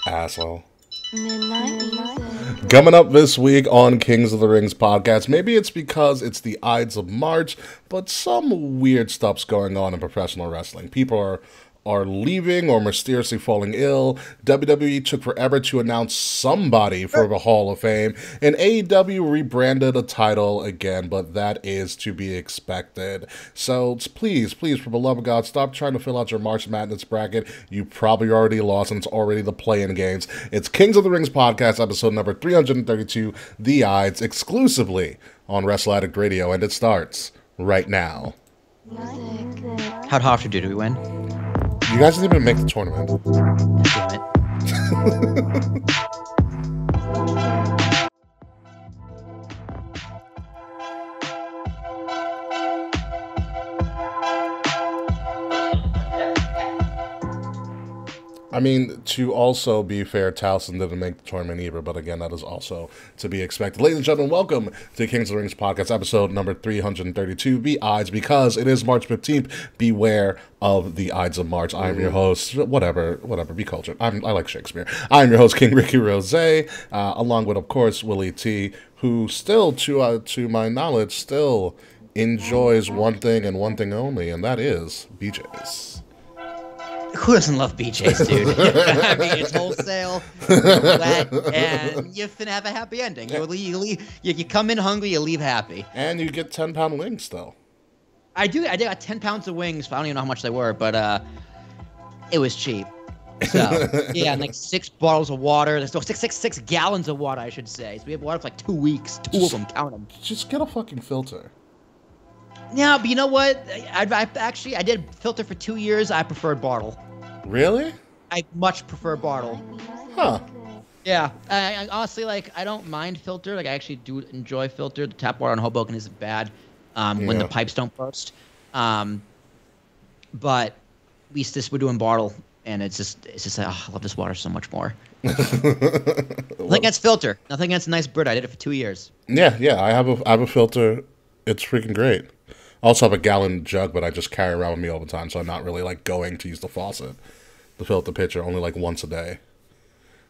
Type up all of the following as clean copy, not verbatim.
Asshole. Midnight music. Coming up this week on Kings of the Rings podcast, maybe it's because it's the Ides of March, but some weird stuff's going on in professional wrestling. People are leaving or mysteriously falling ill. WWE took forever to announce somebody for the Hall of Fame, and AEW rebranded a title again, but that is to be expected. So please, for the love of God, stop trying to fill out your March Madness bracket. You probably already lost, and it's already the play-in games. It's Kings of the Rings podcast, episode number 332, The Ides, exclusively on Wrestle Addict Radio, and it starts right now. Music. How'd Hofstra do? Did we win? You guys didn't even make the tournament. Damn it. I mean, to also be fair, Towson didn't make the tournament either, but again, that is also to be expected. Ladies and gentlemen, welcome to Kings of the Rings podcast, episode number 332, The Ides, because it is March 15th. Beware of the Ides of March. I'm your host, whatever, be cultured. I like Shakespeare. I'm your host, King Ricky Rose, along with, of course, Willie T, who still, to my knowledge, still enjoys one thing and one thing only, and that is BJ's. Who doesn't love BJ's, dude? I mean, it's wholesale, wet, and you finna have a happy ending. You come in hungry, you leave happy. And you get 10-pound wings, though. I got 10 pounds of wings. I don't even know how much they were, but it was cheap. So, yeah, and like 6 bottles of water. There's no 6 gallons of water, I should say. So we have water for like 2 weeks. Two of them, count them. Just get a fucking filter. Yeah, but you know what? I did filter for 2 years. I preferred bottle. Really? I much prefer bottle. Huh. Yeah, I honestly, like, I don't mind filter. Like, I actually do enjoy filter. The tap water on Hoboken isn't bad when the pipes don't burst. But at least we're doing bottle, and it's just like, oh, I love this water so much more. Nothing against filter. Nothing against nice bird. I did it for 2 years. Yeah. I have a filter. It's freaking great. I also have a gallon jug, but I just carry around with me all the time, so I'm not really like going to use the faucet to fill up the pitcher only like once a day. And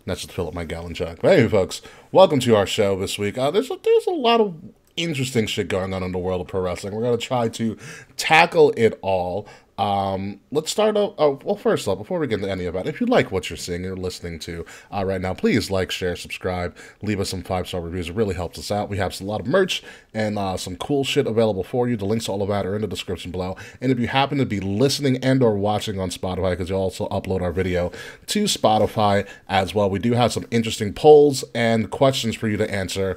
that's just to fill up my gallon jug. But anyway, folks, welcome to our show this week. There's a lot of interesting shit going on in the world of pro wrestling. We're going to try to tackle it all. Let's start out. Well, first off, before we get into any of that, if you like what you're seeing or listening to right now, please like, share, subscribe, leave us some 5-star reviews. It really helps us out. We have a lot of merch and some cool shit available for you. The links to all of that are in the description below. And if you happen to be listening and or watching on Spotify, because you also upload our video to Spotify as well, we do have some interesting polls and questions for you to answer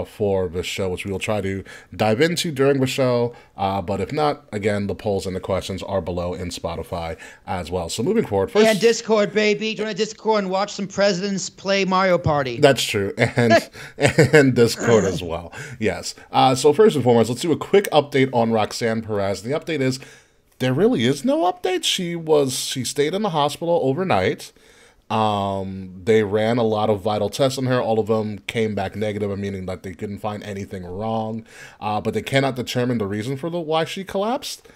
for the show, which we will try to dive into during the show. But if not, again, the polls and the questions are below in Spotify as well. So moving forward, first, and Discord, baby. Join a Discord and watch some presidents play Mario Party. That's true, and Discord as well. Yes. So first and foremost, let's do a quick update on Roxanne Perez. The update is there really is no update. She stayed in the hospital overnight. They ran a lot of vital tests on her. All of them came back negative, meaning that they couldn't find anything wrong. But they cannot determine the reason for why she collapsed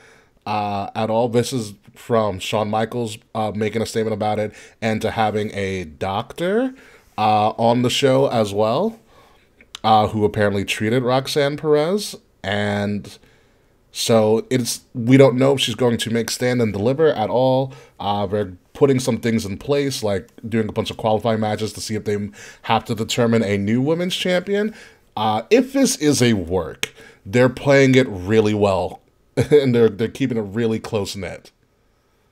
at all. This is from Shawn Michaels making a statement about it, and to having a doctor on the show as well, who apparently treated Roxanne Perez. And so we don't know if she's going to make stand and deliver at all. They're putting some things in place, like doing a bunch of qualifying matches to see if they have to determine a new women's champion. If this is a work, they're playing it really well, and they're keeping it really close knit.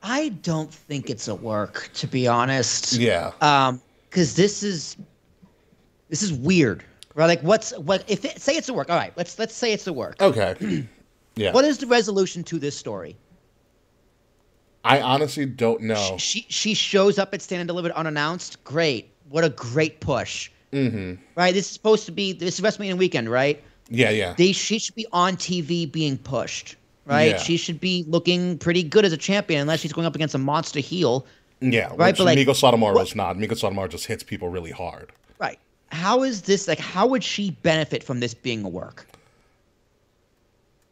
I don't think it's a work, to be honest. Yeah. Because this is weird, right? Like, say it's a work. All right, let's say it's a work. Okay. Yeah. What is the resolution to this story? I honestly don't know. She shows up at Stand and Delivered unannounced. Great. What a great push. Mm-hmm. Right? This is WrestleMania weekend, right? Yeah. She should be on TV being pushed, right? Yeah. She should be looking pretty good as a champion, unless she's going up against a monster heel. Yeah, right. But Miko Sotomura is not. Miko Sotomura just hits people really hard. Right. How is this like? How would she benefit from this being a work?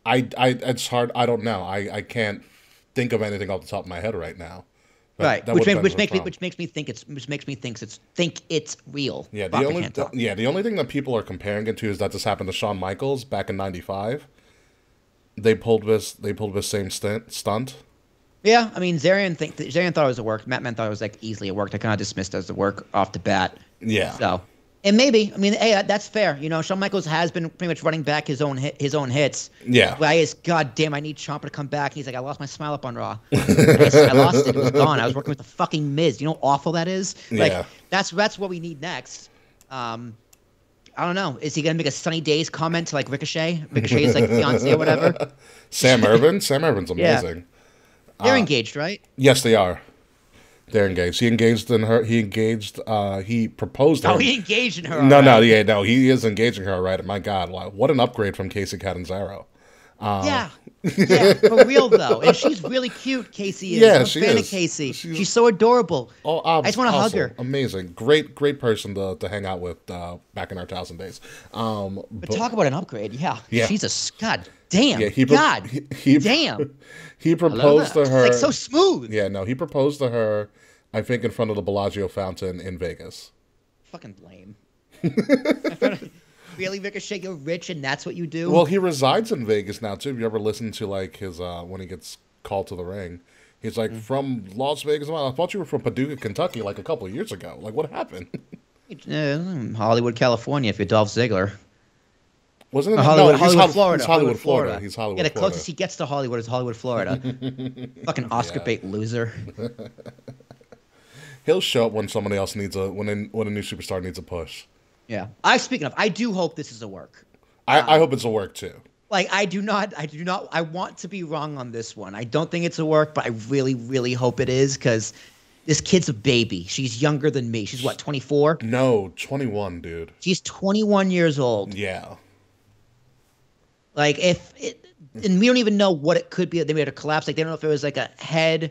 It's hard. I don't know. I can't think of anything off the top of my head right now Right. That Which would makes benefit from. think it's real. Yeah, But I can't talk. the only thing that people are comparing it to is that this happened to Shawn Michaels back in '95. They pulled this same stunt. Yeah, I mean, Zarian thought it was a work. Matt Man thought it was like easily a work. I kind of dismissed it as a work off the bat. Yeah. So, and maybe, I mean, hey, that's fair. You know, Shawn Michaels has been pretty much running back his own hits. Yeah. Why is God damn? I need Ciampa to come back. And he's like, I lost my smile up on Raw. I lost it. It was gone. I was working with the fucking Miz. You know how awful that is. Like, Yeah. that's what we need next. I don't know. Is he gonna make a Sunny Days comment to like Ricochet? Ricochet's like fiance or whatever. Sam Irvin's amazing. They're engaged, right? Yes, they are. They're engaged. He engaged in her. He proposed her. Oh, he engaged in her. No. He is engaging her, right? My God, what an upgrade from Casey Catanzaro. Yeah, for real though, and she's really cute. Casey is. Yeah, I'm a she fan is. of Casey. She's She's so adorable. Oh, I just want to hug her. Amazing, great person to hang out with back in our 2000 days. But talk about an upgrade. Yeah. Yeah. She's a God damn. Yeah, Damn. He proposed to her. Like so smooth. Yeah, no, he proposed to her. I think in front of the Bellagio fountain in Vegas. Fucking lame. Really, Ricochet, you're rich and that's what you do? Well, he resides in Vegas now too. Have you ever listened to like his when he gets called to the ring? He's like from Las Vegas. Well, I thought you were from Paducah, Kentucky, like a couple of years ago. Like, what happened? Hollywood, California. If you're Dolph Ziggler. Wasn't it? Hollywood, He's Florida. He's Hollywood, Florida. He's Hollywood. Yeah, the Florida. closest he gets to Hollywood is Hollywood, Florida. Fucking Oscar bait loser. He'll show up when somebody else needs when a new superstar needs a push. Yeah. Speaking of, I do hope this is a work. I hope it's a work too. Like, I want to be wrong on this one. I don't think it's a work, but I really, really hope it is because this kid's a baby. She's younger than me. She's what, 24? No, 21, dude. She's 21 years old. Yeah. Like, and we don't even know what it could be. They made her collapse. Like, they don't know if it was like a head,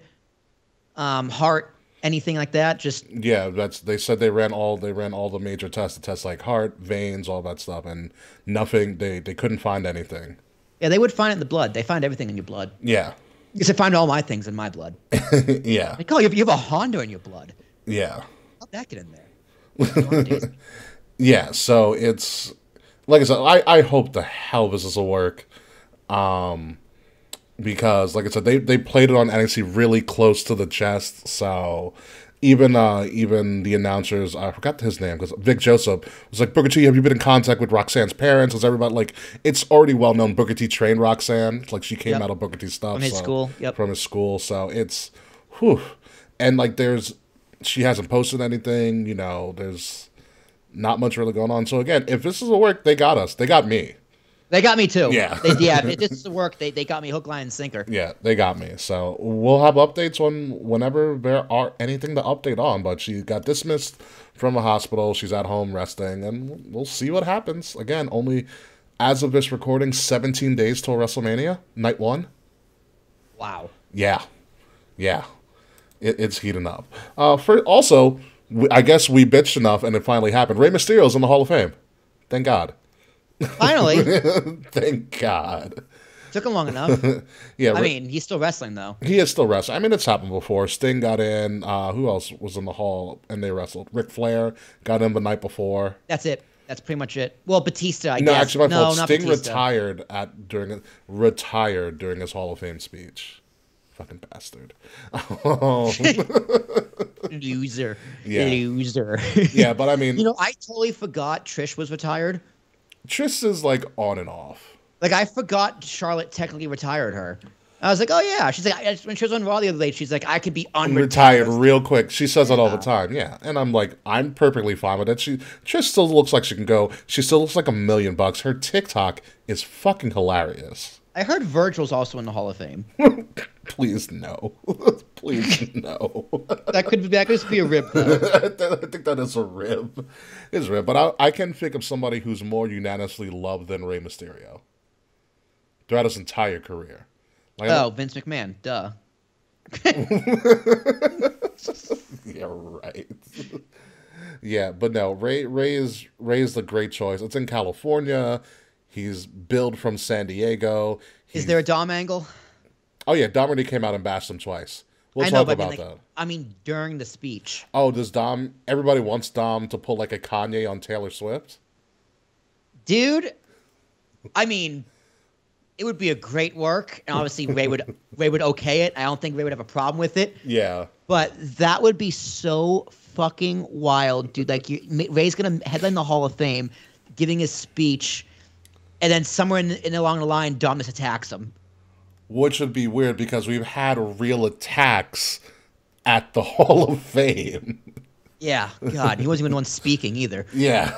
heart, anything like that. Just yeah, they said they ran all the major tests to test like heart, veins, all that stuff, and nothing. They couldn't find anything. Yeah, they would find it in the blood. They find everything in your blood. Yeah. Because they find all my things in my blood. Yeah. Like, oh, you have a Honda in your blood. Yeah. How'd that get in there? Yeah. So it's like I said. I hope the hell this will work. Because, like I said, they played it on NXT really close to the chest. So even the announcers, I forgot his name because Vic Joseph was like, Booker T, have you been in contact with Roxanne's parents? Because everybody like it's already well known Booker T trained Roxanne. Like she came out of Booker T stuff from his school. Yep. From his school. So it's whew. And like she hasn't posted anything. You know, there's not much really going on. So again, if this is a work, they got us. They got me. They got me too. Yeah. If this is the work, they got me hook, line, and sinker. Yeah, they got me. So we'll have updates on whenever there are anything to update on. But she got dismissed from the hospital. She's at home resting, and we'll see what happens. Again, only as of this recording, 17 days till WrestleMania, night 1. Wow. Yeah. It's heating up. Also, I guess we bitched enough, and it finally happened. Rey Mysterio's in the Hall of Fame. Thank God. Finally. Thank God. Took him long enough. Yeah, I mean, he's still wrestling, though. He is still wrestling. I mean, it's happened before. Sting got in. Who else was in the Hall and they wrestled? Ric Flair got in the night before. That's it. That's pretty much it. Well, Batista, I guess. No, actually, my fault. Sting Batista. retired during his Hall of Fame speech. Fucking bastard. Loser. Yeah. Loser. Yeah, but I mean... You know, I totally forgot Trish was retired. Trish is, like, on and off. Like, I forgot Charlotte technically retired her. I was like, oh, yeah. She's like, when she was on Raw the other day, she's like, I could be Retired real quick. She says that all the time, yeah. And I'm like, I'm perfectly fine with it. Trish still looks like she can go. She still looks like $1 million. Her TikTok is fucking hilarious. I heard Virgil's also in the Hall of Fame. Please no. Please no. That could just be a rib, though. I think that is a rib. It's a rib. But I can think of somebody who's more unanimously loved than Rey Mysterio throughout his entire career. Like, Vince McMahon. Duh. Yeah, right. Yeah, but no, Ray is the great choice. It's in California. He's billed from San Diego. Is there a Dom angle? Oh yeah, Dom already came out and bashed him twice. We'll I know, talk but about that. I mean during the speech. Oh, does Dom? Everybody wants Dom to pull like a Kanye on Taylor Swift. Dude, I mean, it would be a great work, and obviously Ray would okay it. I don't think Ray would have a problem with it. Yeah. But that would be so fucking wild, dude. Like Ray's gonna headline the Hall of Fame, giving his speech, and then somewhere in along the line, Dom just attacks him. Which would be weird because we've had real attacks at the Hall of Fame. Yeah, God, he wasn't even the one speaking either. Yeah.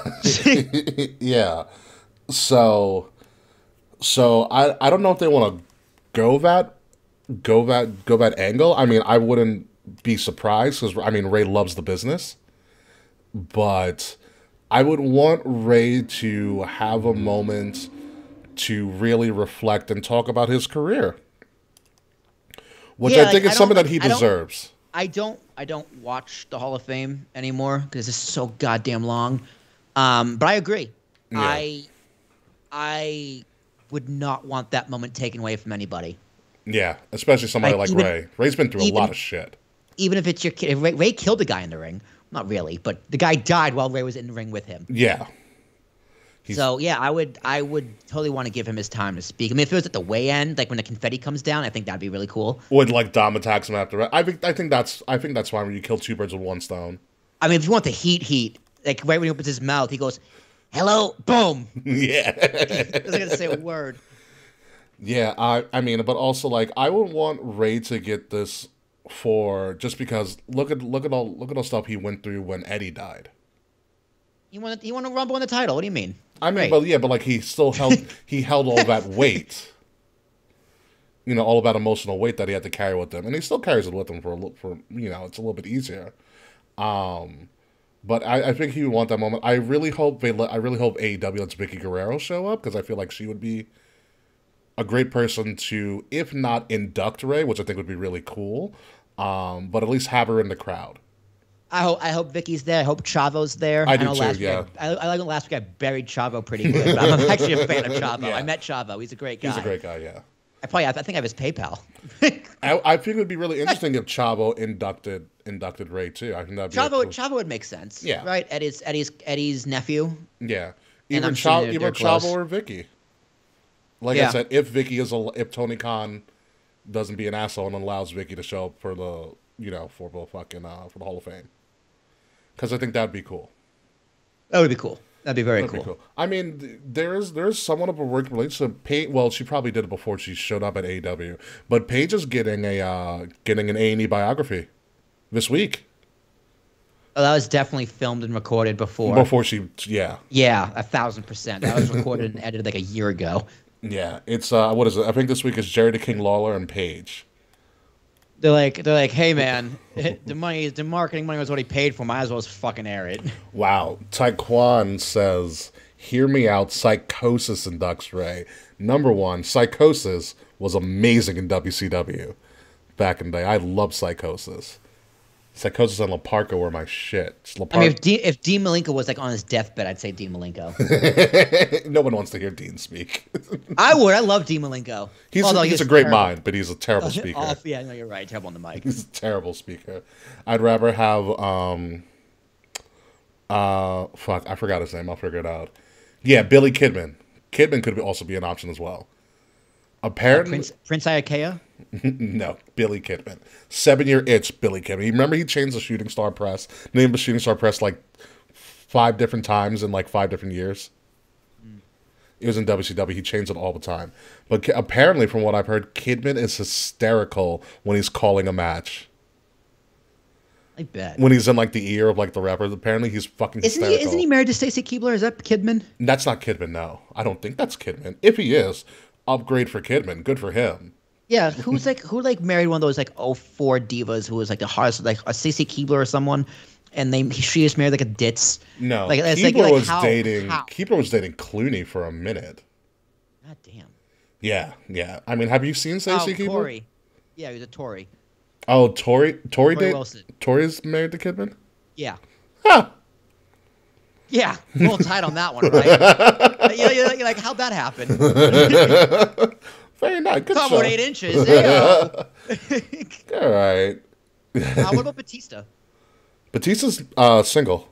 Yeah. So I don't know if they want to go that angle. I mean, I wouldn't be surprised because I mean Ray loves the business, but I would want Ray to have a moment to really reflect and talk about his career, which Yeah, I think like, is something that he I don't- deserves. I don't watch the Hall of Fame anymore because it's so goddamn long. But I agree. Yeah. I would not want that moment taken away from anybody. Yeah, especially somebody like even- Ray. Ray's been through a even- lot of shit. Even if it's your kid. Ray killed a guy in the ring. Not really, but the guy died while Ray was in the ring with him. Yeah. So yeah, I would totally want to give him his time to speak. I mean, if it was at the weigh-in, like when the confetti comes down, I think that'd be really cool. Would like Dom attacks him after. I think that's fine when you kill two birds with one stone. I mean, if you want the heat, like right when he opens his mouth, he goes, "Hello," boom. Yeah. He's not gonna say a word. Yeah, I mean, but also like I would want Ray to get this for just because look at all stuff he went through when Eddie died. You want to rumble in the title? What do you mean? I mean, Great. but like he still held all that weight. You know, all that emotional weight that he had to carry with him, and he still carries it with him for it's a little bit easier. But I think he would want that moment. I really hope AEW lets Vicky Guerrero show up because I feel like she would be a great person to, if not induct Ray, which I think would be really cool, but at least have her in the crowd. I hope Vicky's there. I hope Chavo's there. I do know too, last yeah. Week I like last week I buried Chavo pretty good. But I'm actually a fan of Chavo. Yeah. I met Chavo. He's a great guy. He's a great guy, yeah. I think I have his PayPal. I think it would be really interesting if Chavo inducted Ray too. I think that'd be Chavo would make sense. Yeah. Right? Eddie's nephew. Yeah. And Either I'm sure they're Chavo close. or Vicky. Like Yeah. I said, if Tony Khan doesn't be an asshole and allows Vicky to show up for the for the Hall of Fame, because I think that'd be cool. That would be cool. That'd be very That'd cool. be cool. I mean, there's somewhat of a working relationship. Well, she probably did it before she showed up at AEW, but Paige is getting an A&E biography this week. Oh, that was definitely filmed and recorded before. Before she, yeah. Yeah, 1,000%. That was recorded and edited like a year ago. Yeah, it's what is it? I think this week is Jerry the King Lawler and Paige. They're like, hey man, the marketing money was what he paid for. Might as well just fucking air it. Wow, Taekwon says, "Hear me out." Psychosis inducts Ray. Number one, Psychosis was amazing in WCW back in the day. I love Psychosis. Psychosis and La Parka were my shit. I mean, if Dean Malenko was like on his deathbed, I'd say Dean Malenko. No one wants to hear Dean speak. I would. I love Dean Malenko. He's a great mind, but he's a terrible speaker. Yeah, no, you're right. Terrible on the mic. He's a terrible speaker. I'd rather have fuck, I forgot his name. I'll figure it out. Yeah, Billy Kidman. Kidman could also be an option as well. Apparently, Prince Iakea? No, Billy Kidman. 7-year itch, Billy Kidman. You remember he changed the Shooting Star Press, named the Shooting Star Press like 5 different times in like 5 different years. It was in WCW. He changed it all the time. But apparently, from what I've heard, Kidman is hysterical when he's calling a match. I bet. When he's in like the ear of like the rappers, apparently he's fucking hysterical. Isn't he married to Stacy Keibler? Is that Kidman? That's not Kidman, no. I don't think that's Kidman. If he is, upgrade for Kidman. Good for him. Yeah, who married one of those like 04 divas who was like the hardest, like a Stacy Keibler or someone, and she just married like a ditz. No, like Keibler was how? Keibler was dating Clooney for a minute. God damn. Yeah. I mean, have you seen Stacy Keibler? Tory. Yeah, he was a Tory. Oh, Tory Wilson. Tory's married to Kidman? Yeah. Huh. Yeah, roll tide on that one, right? You're like, how'd that happen? Very nice. Good Come on, show. 8 inches. Hey-o. All right. What about Batista? Batista's single.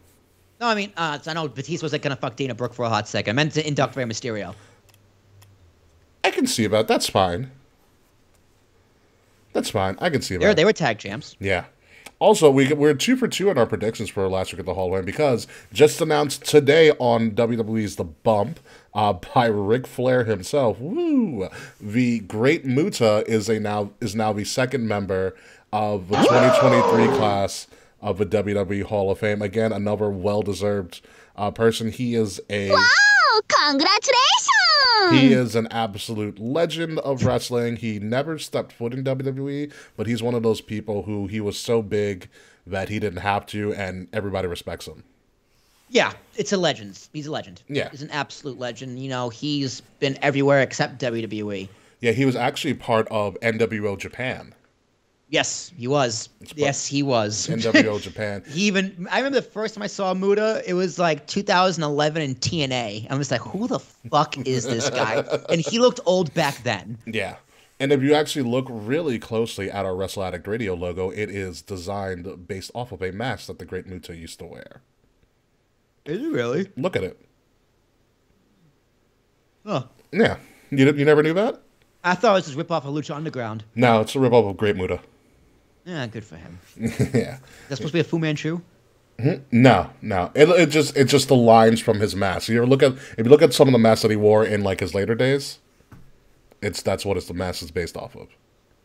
No, I mean, I know Batista was like gonna fuck Dana Brooke for a hot second. I meant to induct Rey Mysterio. I can see about that's fine. That's fine. I can see about. They were tag champs. Yeah. Also, we're 2 for 2 on our predictions for last week at the Hall of Fame because just announced today on WWE's The Bump by Ric Flair himself. Woo! The Great Muta is now the second member of the 2023 class of the WWE Hall of Fame. Again, another well-deserved person. He is a Congratulations! He is an absolute legend of wrestling. He never stepped foot in WWE, but he's one of those people who he was so big that he didn't have to, and everybody respects him. Yeah, it's a legend. He's a legend. Yeah. He's an absolute legend. You know, he's been everywhere except WWE. Yeah, he was actually part of NWO Japan. Yes, he was. Yes, he was. NWO Japan. I remember the first time I saw Muta, it was like 2011 in TNA. I was like, who the fuck is this guy? And he looked old back then. Yeah. And if you actually look really closely at our Wrestle Addict Radio logo, it is designed based off of a mask that the Great Muta used to wear. Is it really? Look at it. Huh. Yeah. You never knew that? I thought it was just rip off of Lucha Underground. No, it's a rip-off of Great Muta. Yeah, good for him. Yeah. That's supposed to be a Fu Manchu? No. It's just the lines from his mask. If you look at some of the masks that he wore in like his later days, that's what the mask is based off of.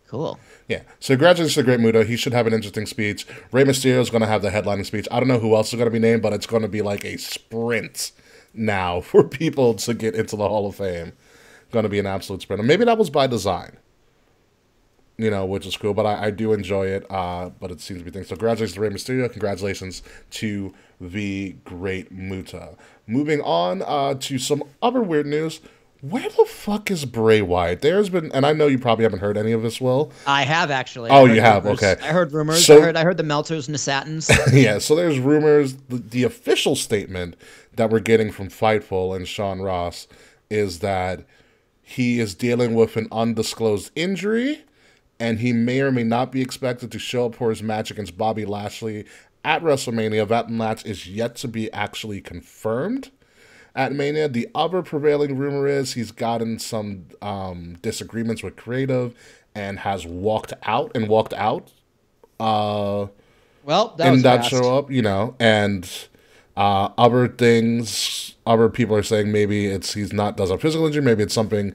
Cool. Yeah. So congratulations to the Great Muta. He should have an interesting speech. Rey Mysterio is going to have the headlining speech. I don't know who else is going to be named, but it's going to be like a sprint now for people to get into the Hall of Fame. Going to be an absolute sprint. And maybe that was by design. You know, which is cool, but I do enjoy it, but it seems to be things. So congratulations to Rey Mysterio, congratulations to the Great Muta. Moving on to some other weird news. Where the fuck is Bray Wyatt? There's been, and I know you probably haven't heard any of this, Will. I have, actually. Oh, you have? Rumors. Okay. I heard rumors. So, I heard the Meltzers and the Satins. Yeah, so there's rumors. The official statement that we're getting from Fightful and Sean Ross is that he is dealing with an undisclosed injury, and he may or may not be expected to show up for his match against Bobby Lashley at WrestleMania. That match is yet to be actually confirmed at Mania. The other prevailing rumor is he's gotten some disagreements with creative and has walked out. Well, in that show up, you know, and other things. Other people are saying maybe doesn't have a physical injury, maybe it's something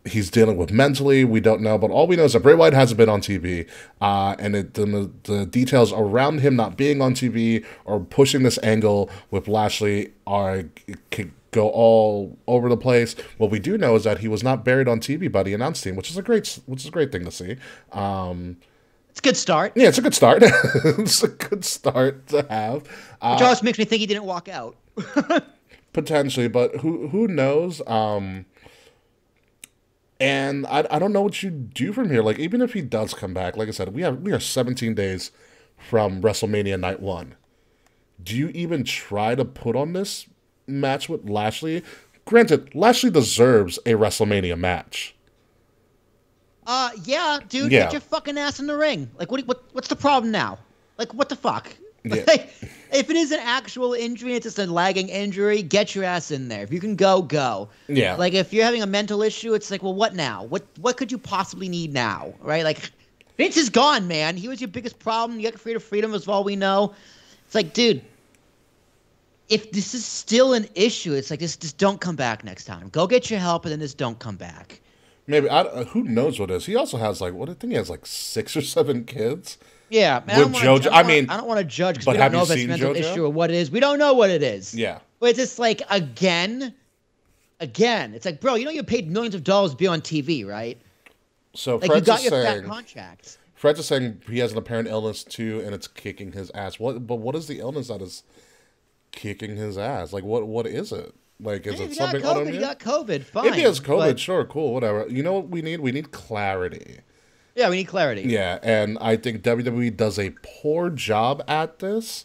he's dealing with mentally. We don't know, but all we know is that Bray Wyatt hasn't been on TV, and the details around him not being on TV or pushing this angle with Lashley could go all over the place. What we do know is that he was not buried on TV by the announce team, which is a great thing to see. It's a good start. Yeah, it's a good start. It's a good start to have. Which always makes me think he didn't walk out. Potentially, but who knows? And I don't know what you do from here. Like, even if he does come back, like I said, we are 17 days from WrestleMania Night 1. Do you even try to put on this match with Lashley? Granted, Lashley deserves a WrestleMania match. Yeah, dude, Yeah. get your fucking ass in the ring. Like, what's the problem now? Like, what the fuck? Yeah. Like, if it is an actual injury, it's just a lagging injury, get your ass in there. If you can go. Yeah. Like, if you're having a mental issue, it's like, well, what now? What could you possibly need now, right? Like, Vince is gone, man. He was your biggest problem. You got creative freedom, is all we know. It's like, dude, if this is still an issue, it's like, just don't come back next time. Go get your help, and then just don't come back. Maybe who knows what it is. He also has I think he has 6 or 7 kids. Yeah, with JoJo. I don't want to judge because but we don't know have if you it's a seen mental JoJo? issue or what it is. We don't know what it is. Yeah. But it's just like, again. It's like, bro, you know you paid millions of dollars to be on TV, right? So Like, Fred's you got is your saying, fat contract. Fred's is saying he has an apparent illness too, and it's kicking his ass. What is the illness that is kicking his ass? Like, what is it? Like, is it something autoimmune? He got COVID, fine. If he has COVID, but, sure, cool, whatever. You know what we need? We need clarity. yeah, we need clarity. Yeah, and I think WWE does a poor job at this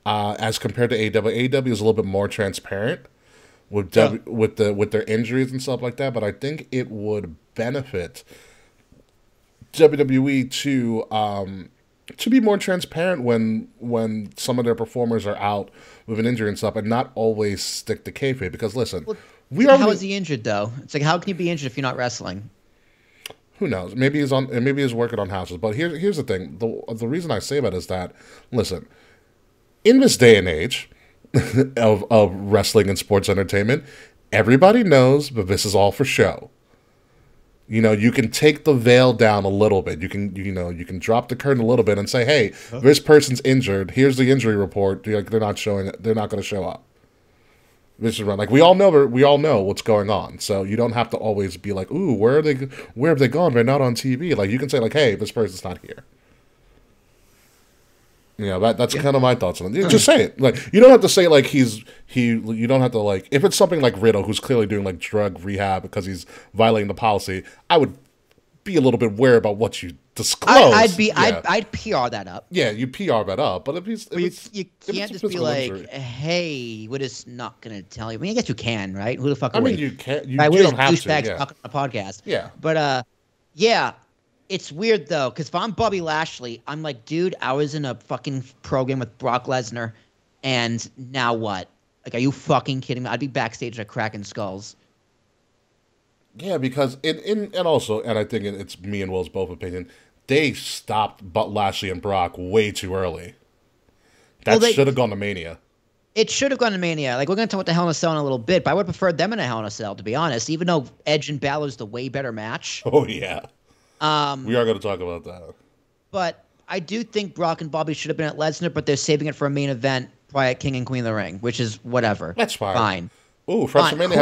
as compared to AEW. AEW is a little bit more transparent with with their injuries and stuff like that, but I think it would benefit WWE to be more transparent when some of their performers are out with an injury and stuff, and not always stick to kayfabe. Because listen, how is he injured though? It's like, how can you be injured if you're not wrestling? Who knows? Maybe he's working on houses. But here's the thing. The reason I say that is that, listen, in this day and age of wrestling and sports entertainment, everybody knows that this is all for show. You know, you can take the veil down a little bit. You can drop the curtain a little bit and say, "Hey, this person's injured. Here's the injury report." They're not showing it. They're not going to show up. This is right. Like we all know what's going on. So you don't have to always be like, "Ooh, where have they gone? They're not on TV." Like you can say, like, "Hey, this person's not here." You know, that's kind of my thoughts on it. Just say it. Like you don't have to say like you don't have to like, if it's something like Riddle, who's clearly doing like drug rehab because he's violating the policy, I would be a little bit wary about what you disclose. I'd PR that up. Yeah, you PR that up. But if you can't just be like, injury, "Hey, we're just not gonna tell you." I mean, I guess you can, right? Who the fuck? I mean, you can't. You right? don't have to. Yeah. Talking on a podcast. Yeah. But yeah. It's weird, though, because if I'm Bobby Lashley, I'm like, dude, I was in a fucking program with Brock Lesnar, and now what? Like, are you fucking kidding me? I'd be backstage at cracking skulls. Yeah, because and I think it's me and Will's both opinion, they stopped Lashley and Brock way too early. That should have gone to Mania. It should have gone to Mania. Like, we're going to talk about the Hell in a Cell in a little bit, but I would have preferred them in a Hell in a Cell, to be honest, even though Edge and Balor's the way better match. Oh, yeah. We are going to talk about that. But I do think Brock and Bobby should have been at Lesnar, but they're saving it for a main event, probably at King and Queen of the Ring, which is whatever. That's fine. Fine. Ooh, WrestleMania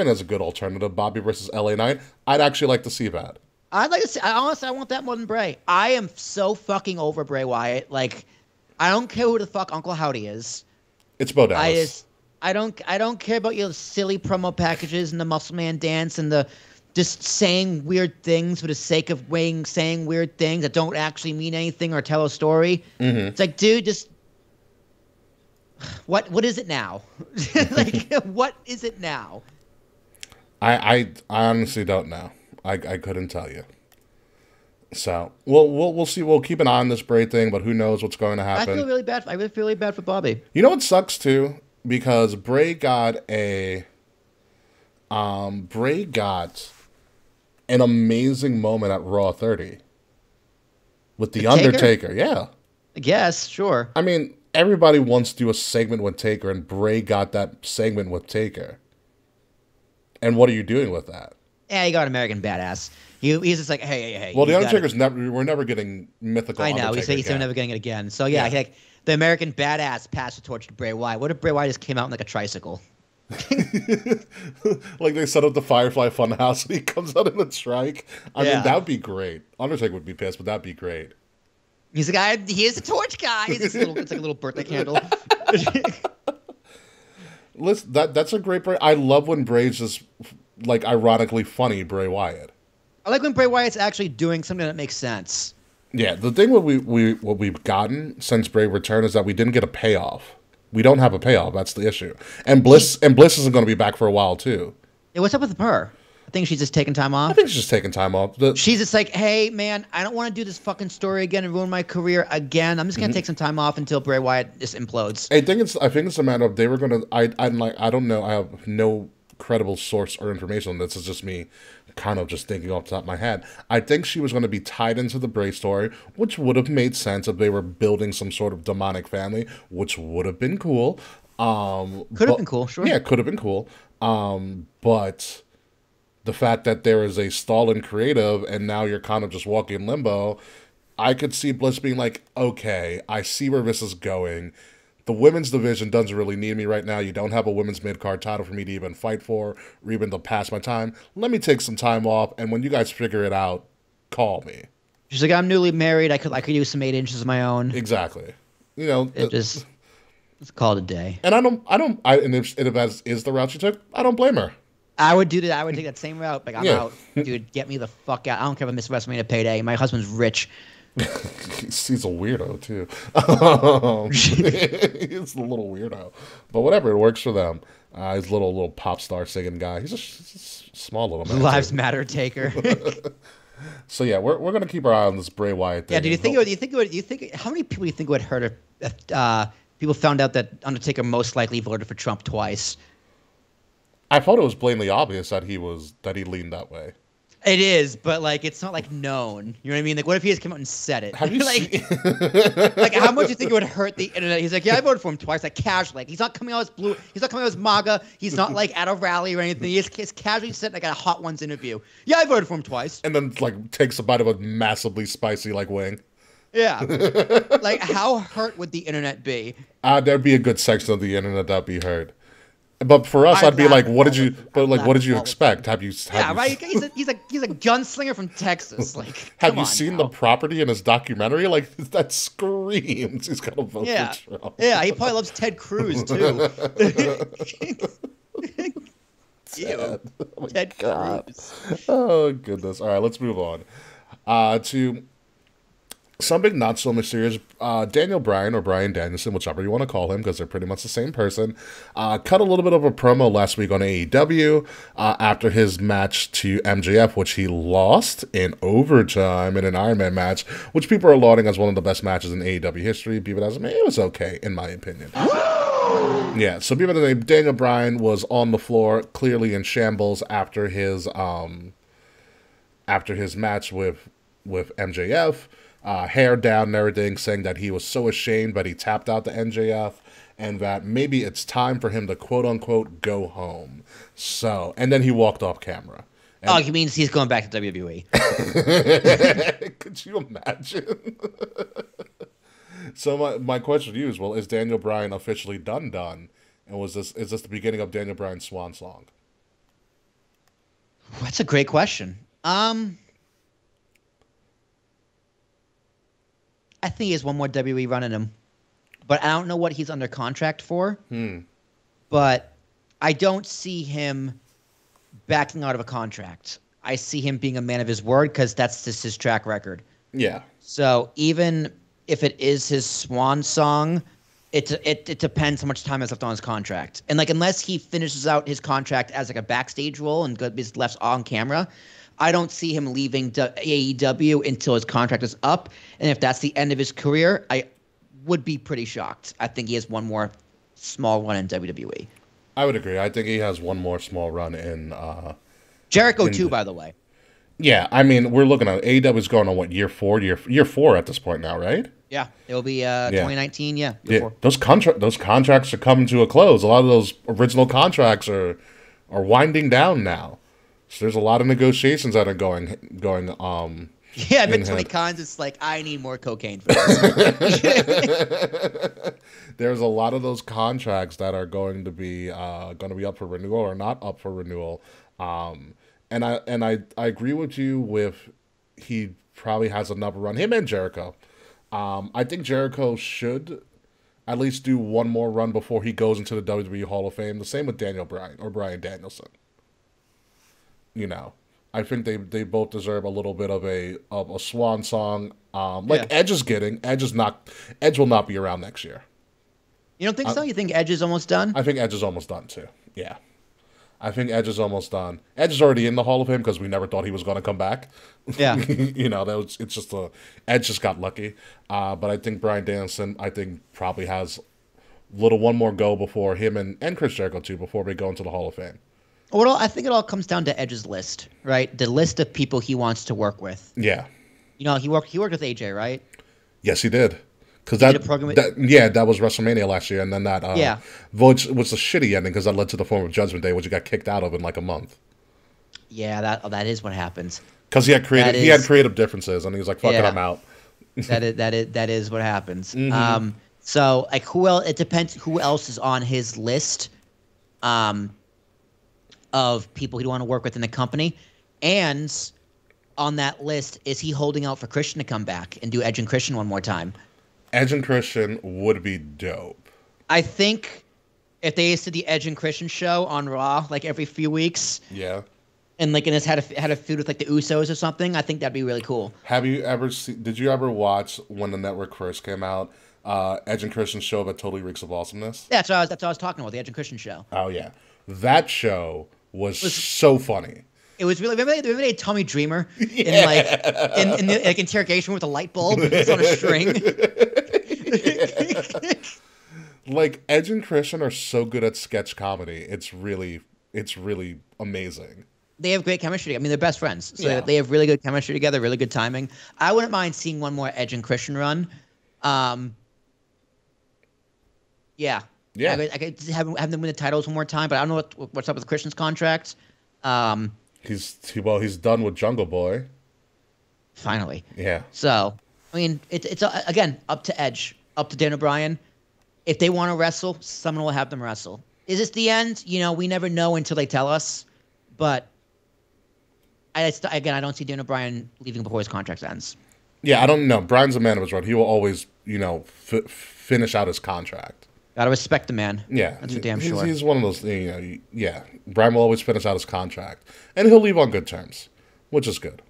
has a good alternative. Bobby versus LA Knight. I'd actually like to see that. I'd like to see. Honestly, I want that more than Bray. I am so fucking over Bray Wyatt. Like, I don't care who the fuck Uncle Howdy is. It's Bo Dallas. I don't care about your silly promo packages and the Muscle Man dance and the just saying weird things for the sake of saying weird things that don't actually mean anything or tell a story. Mm-hmm. It's like, dude, just what is it now? Like, what is it now? I honestly don't know. I couldn't tell you. So we'll see. We'll keep an eye on this Bray thing, but who knows what's going to happen? I feel really bad. I really feel really bad for Bobby. You know what sucks too? Because Bray got an amazing moment at Raw 30 with the Undertaker. Yeah, I guess, sure. I mean, everybody wants to do a segment with Taker, and Bray got that segment with Taker. And what are you doing with that? Yeah, he got American Badass. He's just like, hey. Well, the Undertaker's we're never getting mythical. I know. Undertaker He's never getting it again. So yeah. Like, the American Badass passed the torch to Bray Wyatt. What if Bray Wyatt just came out in like a tricycle? Like they set up the Firefly Funhouse and he comes out in a trike. I mean, that would be great. Undertaker would be pissed, but that'd be great. He's like, here's the torch guy. It's like a little birthday candle. Listen, that's a great Bray. I love when Bray's just like ironically funny Bray Wyatt. I like when Bray Wyatt's actually doing something that makes sense. Yeah, the thing what we've gotten since Bray returned is that we didn't get a payoff. We don't have a payoff. That's the issue. And Bliss isn't going to be back for a while too. Yeah, what's up with her? I think she's just taking time off. I think she's just taking time off. She's just like, hey man, I don't want to do this fucking story again and ruin my career again. I'm just gonna take some time off until Bray Wyatt just implodes. I think it's a matter of they were gonna. I don't know. I have no credible source or information on this. It's just me kind of just thinking off the top of my head. I think she was going to be tied into the Bray story, which would have made sense if they were building some sort of demonic family, which would have been cool. Could have been cool, sure. Yeah, could have been cool. But the fact that there is a stall in creative and now you're kind of just walking in limbo, I could see Bliss being like, okay, I see where this is going. The women's division doesn't really need me right now. You don't have a women's mid-card title for me to even fight for or even to pass my time. Let me take some time off, and when you guys figure it out, call me. She's like, I'm newly married. I could use some 8 inches of my own. Exactly. You know, it's called a day. And and if that is the route she took, I don't blame her. I would do that. I would take that same route. Like, I'm out. Dude, get me the fuck out. I don't care if I miss WrestleMania payday. My husband's rich. He's a weirdo too. He's a little weirdo, but whatever, it works for them. He's a little pop star singing guy. He's a small little man. Blue Lives Matter taker. So yeah, we're gonna keep our eye on this Bray Wyatt thing. Yeah, do you think how many people do you think it would hurt if people found out that Undertaker most likely voted for Trump twice? I thought it was plainly obvious that he leaned that way. It is, but like it's not like known. You know what I mean? Like, what if he just came out and said it? Have you like, seen... like how much do you think it would hurt the internet? He's like, yeah, I voted for him twice, like casually. Like, he's not coming out as blue. He's not coming out as MAGA. He's not like at a rally or anything. He's casually sitting like at a Hot Ones interview. Yeah, I voted for him twice. And then like takes a bite of a massively spicy like wing. Yeah. Like, how hurt would the internet be? There'd be a good section of the internet that'd be hurt. But for us, I'd be like, what did you? But like, what did you expect? Have you? Yeah, right. He's a gunslinger from Texas. Like, have you seen the property in his documentary? Like, that screams. He's got to vote for Trump. Yeah, he probably loves Ted Cruz too. Ew. Oh Ted Cruz. Oh goodness. All right, let's move on to something not so mysterious. Daniel Bryan, or Bryan Danielson, whichever you want to call him, because they're pretty much the same person, cut a little bit of a promo last week on AEW after his match to MJF, which he lost in overtime in an Iron Man match, which people are lauding as one of the best matches in AEW history. People it was okay, in my opinion. Yeah, so people that name Daniel Bryan was on the floor, clearly in shambles after his match with MJF. Hair down and everything, saying that he was so ashamed that he tapped out the MJF and that maybe it's time for him to quote-unquote go home. So, and then he walked off camera. And he means he's going back to WWE. Could you imagine? So my question to you is, well, is Daniel Bryan officially done? And is this the beginning of Daniel Bryan's swan song? That's a great question. I think he has one more WWE run in him, but I don't know what he's under contract for. But I don't see him backing out of a contract. I see him being a man of his word because that's just his track record. Yeah. So even if it is his swan song, it depends how much time is left on his contract. And like, unless he finishes out his contract as like a backstage role and is left on camera, I don't see him leaving AEW until his contract is up. And if that's the end of his career, I would be pretty shocked. I think he has one more small run in WWE. I would agree. I think he has one more small run in Jericho too, by the way. Yeah, I mean, we're looking at AEW is going on what, year four at this point now, right? Yeah, it will be 2019. Yeah, year 4. Those contracts are coming to a close. A lot of those original contracts are winding down now. So there's a lot of negotiations that are going. Yeah, I've been Tony Khan's. It's like, I need more cocaine for this. There's a lot of those contracts that are going to be up for renewal or not up for renewal. And I agree with you with he probably has another run. Him and Jericho. I think Jericho should at least do one more run before he goes into the WWE Hall of Fame. The same with Daniel Bryan or Bryan Danielson. You know, I think they both deserve a little bit of a swan song. Edge is getting. Edge will not be around next year. You don't think so? You think Edge is almost done? I think Edge is almost done too. Yeah. I think Edge is almost done. Edge is already in the Hall of Fame because we never thought he was going to come back. Yeah. Edge just got lucky. But I think Bryan Danielson, probably has one more go before him and Chris Jericho too, before we go into the Hall of Fame. Well, I think it all comes down to Edge's list, right? The list of people he wants to work with. Yeah. You know, he worked with AJ, right? Yes, he did. Because that was WrestleMania last year, and then which was a shitty ending because that led to the Form of Judgment Day, which he got kicked out of in like a month. Yeah, that is what happens. Because he had creative differences, and he was like, "Fuck it, I'm out." that is what happens. Mm-hmm. So like, it depends who else is on his list. Of people he'd want to work with in the company, and on that list, is he holding out for Christian to come back and do Edge and Christian one more time? Edge and Christian would be dope. I think if they used to the Edge and Christian show on Raw like every few weeks, yeah, and like and it's had a feud with like the Usos or something. I think that'd be really cool. Have you ever did you ever watch when the network first came out? Edge and Christian's show that totally reeks of awesomeness. Yeah, that's what I was talking about, the Edge and Christian show. Oh yeah, that show was so funny. It was really remember they had Tommy Dreamer in like in the like interrogation with a light bulb it's on a string. Like Edge and Christian are so good at sketch comedy. It's really amazing. They have great chemistry. I mean, they're best friends, so Yeah. they have really good chemistry together, really good timing. I wouldn't mind seeing one more Edge and Christian run. Yeah. Yeah. I could have them win the titles one more time, but I don't know what's up with Christian's contract. He's done with Jungle Boy. Finally. Yeah. So, I mean, it's again up to Edge, up to Dan O'Brien. If they want to wrestle, someone will have them wrestle. Is this the end? You know, we never know until they tell us. But I don't see Dan O'Brien leaving before his contract ends. Yeah, I don't know. Brian's a man of his word. He will always, finish out his contract. Gotta respect the man. Yeah, that's for damn sure. He's one of those, yeah. Brian will always finish out his contract, and he'll leave on good terms, which is good.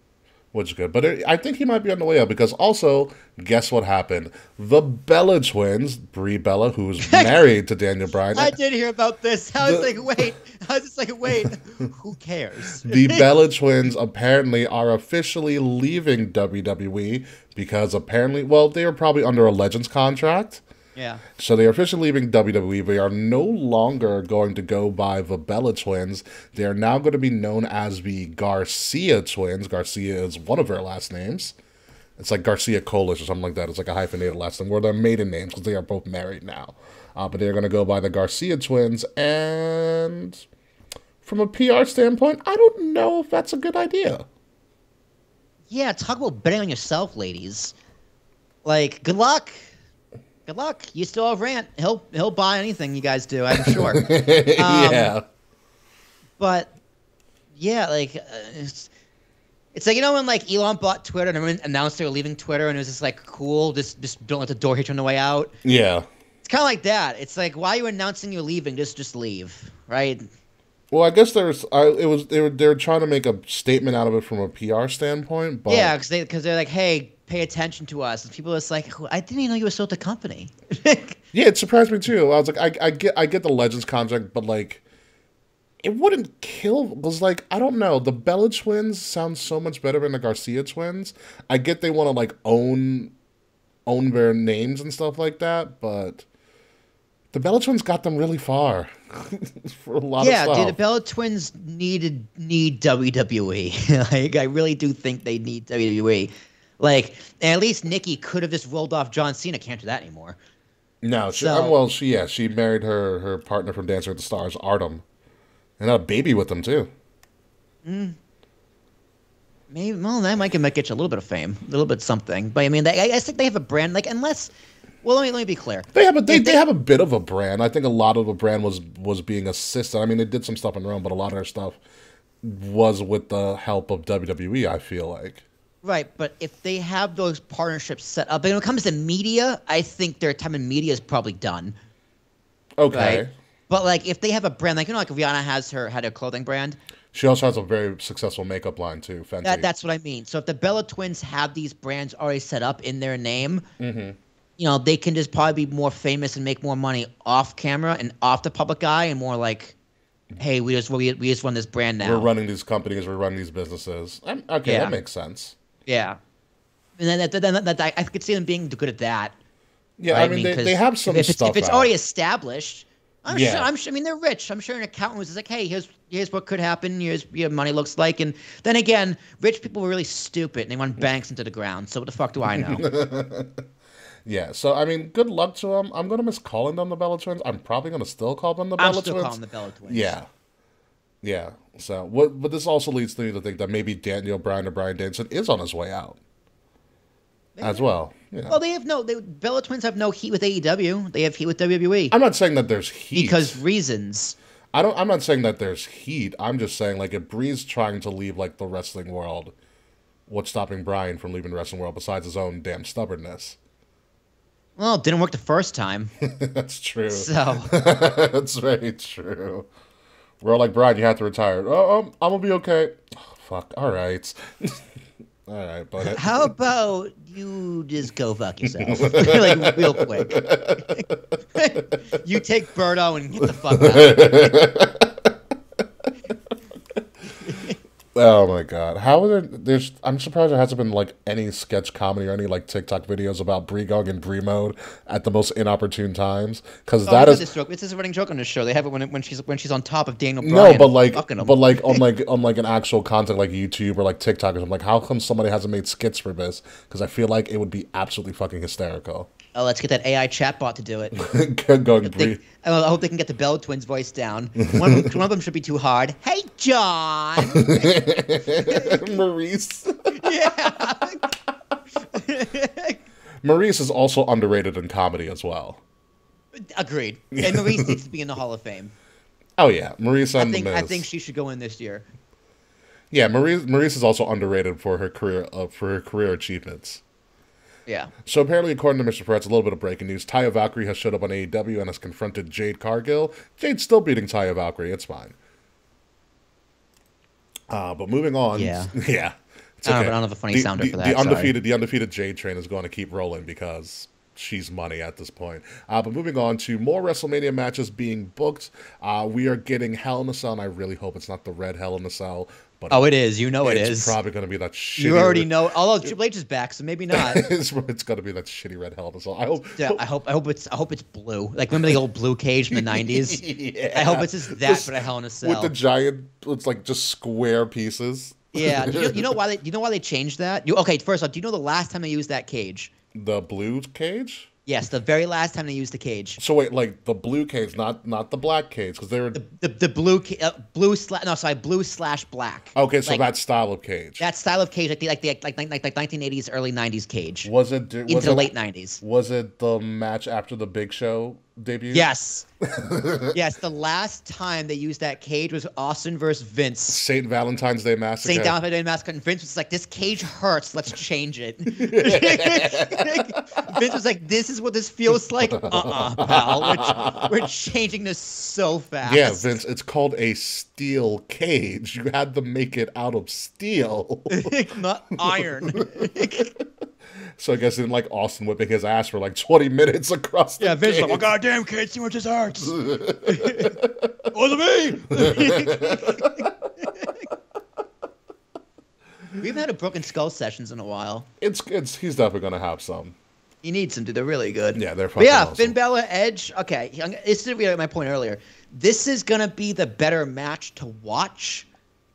But I think he might be on the way out because also, guess what happened? The Bella twins, Brie Bella, who's married to Daniel Bryan. I did hear about this. I was just like, wait, who cares? The Bella twins apparently are officially leaving WWE because apparently, they are probably under a Legends contract. Yeah. So they are officially leaving WWE. They are no longer going to go by the Bella twins. They are now going to be known as the Garcia twins. Garcia is one of their last names. It's like Garcia Colas or something like that. It's like a hyphenated last name, where their maiden names, because they are both married now. But they're going to go by the Garcia twins. And from a PR standpoint, I don't know if that's a good idea. Yeah, talk about betting on yourself, ladies. Like, good luck. Good luck. You still have Rant. He'll buy anything you guys do, I'm sure. Yeah. But yeah, like it's like when like Elon bought Twitter and everyone announced they were leaving Twitter and it was just like cool, just don't let the door hit you on the way out. Yeah. It's kind of like that. It's like, why are you announcing you're leaving? Just leave, right? Well, I guess they were trying to make a statement out of it from a PR standpoint, but yeah, because they're like, hey, pay attention to us. And people are just like, I didn't even know you were still at the company. Yeah, it surprised me too. I was like, I get the Legends contract, but like, it wouldn't kill. Because like, I don't know, the Bella twins sound so much better than the Garcia twins. I get they want to like own their names and stuff like that, but the Bella twins got them really far for a lot of stuff. Yeah, dude, the Bella twins need WWE. Like, I really do think they need WWE. Like, and at least Nikki could have just rolled off John Cena. Can't do that anymore. No, she married her partner from Dancing with the Stars, Artem, and had a baby with them too. Maybe, well, that might get you a little bit of fame, a little bit something. But I mean, I think they have a brand. Like, unless, well, let me be clear. They have a bit of a brand. I think a lot of the brand was being assisted. I mean, they did some stuff in Rome, but a lot of their stuff was with the help of WWE. I feel like. Right, but if they have those partnerships set up, and when it comes to media, I think their time in media is probably done. Okay. Right? But like, if they have a brand, like like Rihanna had her clothing brand. She also has a very successful makeup line too. Fenty. That's what I mean. So if the Bella twins have these brands already set up in their name, they can just probably be more famous and make more money off camera and off the public eye, and more like, hey, we just run this brand now. We're running these companies. We're running these businesses. Okay, Yeah. that makes sense. Yeah, and then I could see them being good at that. Yeah, right? I mean, they have some stuff. If it's out. already established, I'm Yeah. sure. I mean, they're rich. I'm sure an accountant was just like, hey, here's what could happen. Here's what your money looks like. And then again, rich people were really stupid and they run banks into the ground. So what the fuck do I know? Yeah, so I mean, good luck to them. I'm gonna miss calling them the Bella Twins. I'm probably gonna still call them the Bella Twins. I'm still calling them the Bella Twins. Yeah. So but this also leads me to think that maybe Daniel Bryan or Bryan Danielson is on his way out as well. You know. Well, Bella Twins have no heat with AEW. They have heat with WWE. I'm not saying that there's heat because reasons. I'm not saying that there's heat. I'm just saying, like, if Bree's trying to leave, like, the wrestling world, what's stopping Bryan from leaving the wrestling world besides his own damn stubbornness? Well, it didn't work the first time. That's true. So that's very true. We're all like, Brian, you have to retire. Oh, I'm gonna be okay. Oh, fuck. All right. All right, but How about you just go fuck yourself, like real quick? You take Birdo and get the fuck out. Oh my god! How are there's? I'm surprised there hasn't been like any sketch comedy or any like TikTok videos about Brie going in Brie mode at the most inopportune times. Because that is it's a running joke on the show. They have it when she's on top of Daniel Bryan. No, but like on like an actual content like YouTube or like TikTok or something. Like, how come somebody hasn't made skits for this? Because I feel like it would be absolutely fucking hysterical. Oh, let's get that AI chatbot to do it. Going Brie. I hope they can get the Bell Twins voice down. One of them should be too hard. Hey, John. Maurice. Yeah. Maurice is also underrated in comedy as well. Agreed. And Maurice needs to be in the Hall of Fame. Oh yeah, Maurice and The Miz. I think she should go in this year. Yeah, Maurice is also underrated for her career achievements. Yeah. So apparently, according to Mr. Perez, a little bit of breaking news. Taya Valkyrie has showed up on AEW and has confronted Jade Cargill. Jade's still beating Taya Valkyrie. It's fine. But moving on. Yeah. Yeah. It's I okay. don't have a funny sounder for that. The undefeated Jade train is going to keep rolling because she's money at this point. But moving on to more WrestleMania matches being booked. We are getting Hell in a Cell, and I really hope it's not the red Hell in a Cell. But it is. You know it is. It's probably going to be that shitty. You already know. Although Triple H is back, so maybe not. It's going to be that shitty red Hell in a Cell. I hope. Yeah, I hope it's blue. Like, remember the old blue cage in the '90s? Yeah. I hope it's just that, but a Hell in a Cell with the giant. It's like just square pieces. Yeah. You know why they changed that? Okay, first off, do you know the last time they used that cage? The blue cage. Yes, the very last time they used the cage. So wait, like the blue cage, not the black cage, because they were the blue slash black. Okay, so like, that style of cage. That style of cage, like 1980s, early 90s cage. Was it into the late 90s? Was it the match after the Big Show debut? Yes. Yes, the last time they used that cage was Austin versus Vince. St. Valentine's Day Massacre. St. Valentine's Day Massacre. And Vince was like, this cage hurts. Let's change it. Vince was like, this is what this feels like. Pal. We're changing this so fast. Yeah, Vince, it's called a steel cage. You had to make it out of steel. Not iron. So I guess it didn't like Austin whipping his ass for like 20 minutes across the Vince cage. like, oh, goddamn, can't see what this hurts. Wasn't me. We haven't had a Broken Skull sessions in a while. He's definitely going to have some. He needs them, dude. They're really good. Yeah, they're fucking awesome. Finn Balor, Edge. Okay, this is my point earlier. This is going to be the better match to watch.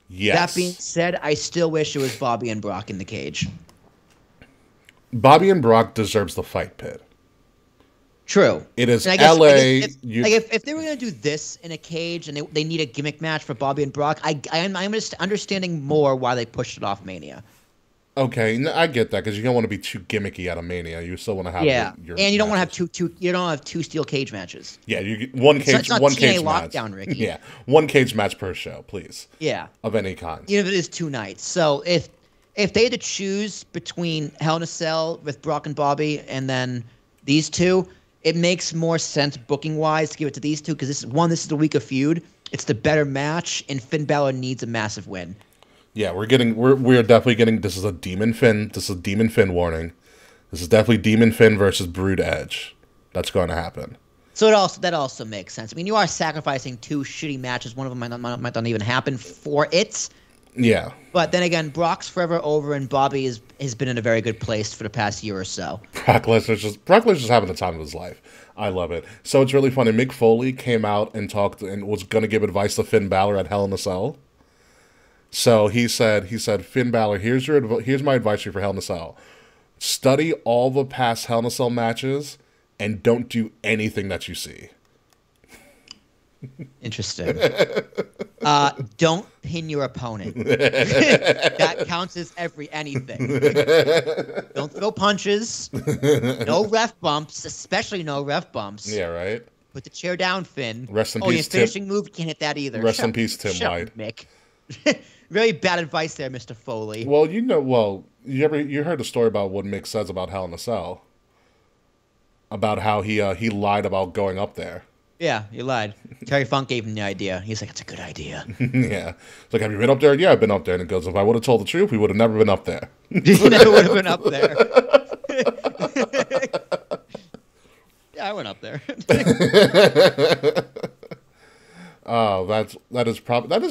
Yes. That being said, I still wish it was Bobby and Brock in the cage. Bobby and Brock deserves the fight pit. True. It is I guess, LA. If they were going to do this in a cage and they need a gimmick match for Bobby and Brock, I'm just understanding more why they pushed it off Mania. Okay, I get that because you don't want to be too gimmicky at a Mania. You still want to have your and you don't want to have two steel cage matches. Yeah, one cage it's not one TNA cage lockdown, match. Ricky. Yeah, one cage match per show, please. Yeah, of any kind. Even if it is 2 nights. So if they had to choose between Hell in a Cell with Brock and Bobby and then these two, it makes more sense booking wise to give it to these two because this is the week of feud. It's the better match, and Finn Balor needs a massive win. Yeah, we're definitely getting. This is a Demon Finn. This is a Demon Finn warning. This is definitely Demon Finn versus Brood Edge. That's going to happen. So that also makes sense. I mean, you are sacrificing 2 shitty matches. One of them might not even happen for it. Yeah. But then again, Brock's forever over, and Bobby has been in a very good place for the past year or so. Brock Lesnar's just having the time of his life. I love it. So it's really funny. Mick Foley came out and talked and was going to give advice to Finn Balor at Hell in a Cell. So he said, Finn Balor, here's my advice for Hell in a Cell. Study all the past Hell in a Cell matches and don't do anything that you see. Interesting. Don't pin your opponent. That counts as anything. Don't throw punches. No ref bumps, especially no ref bumps. Yeah, right. Put the chair down, Finn. Rest in peace, your finishing move, you can't hit that either. Rest in peace, Tim White. Mick. Very bad advice there, Mr. Foley. Well, you heard the story about what Mick says about Hell in a Cell. About how he lied about going up there. Yeah, you lied. Terry Funk gave him the idea. He's like, it's a good idea. Yeah. It's like, have you been up there? Yeah, I've been up there. And it goes, if I would have told the truth, we would have never been up there. You never would have been up there. Yeah, I went up there. Oh, that is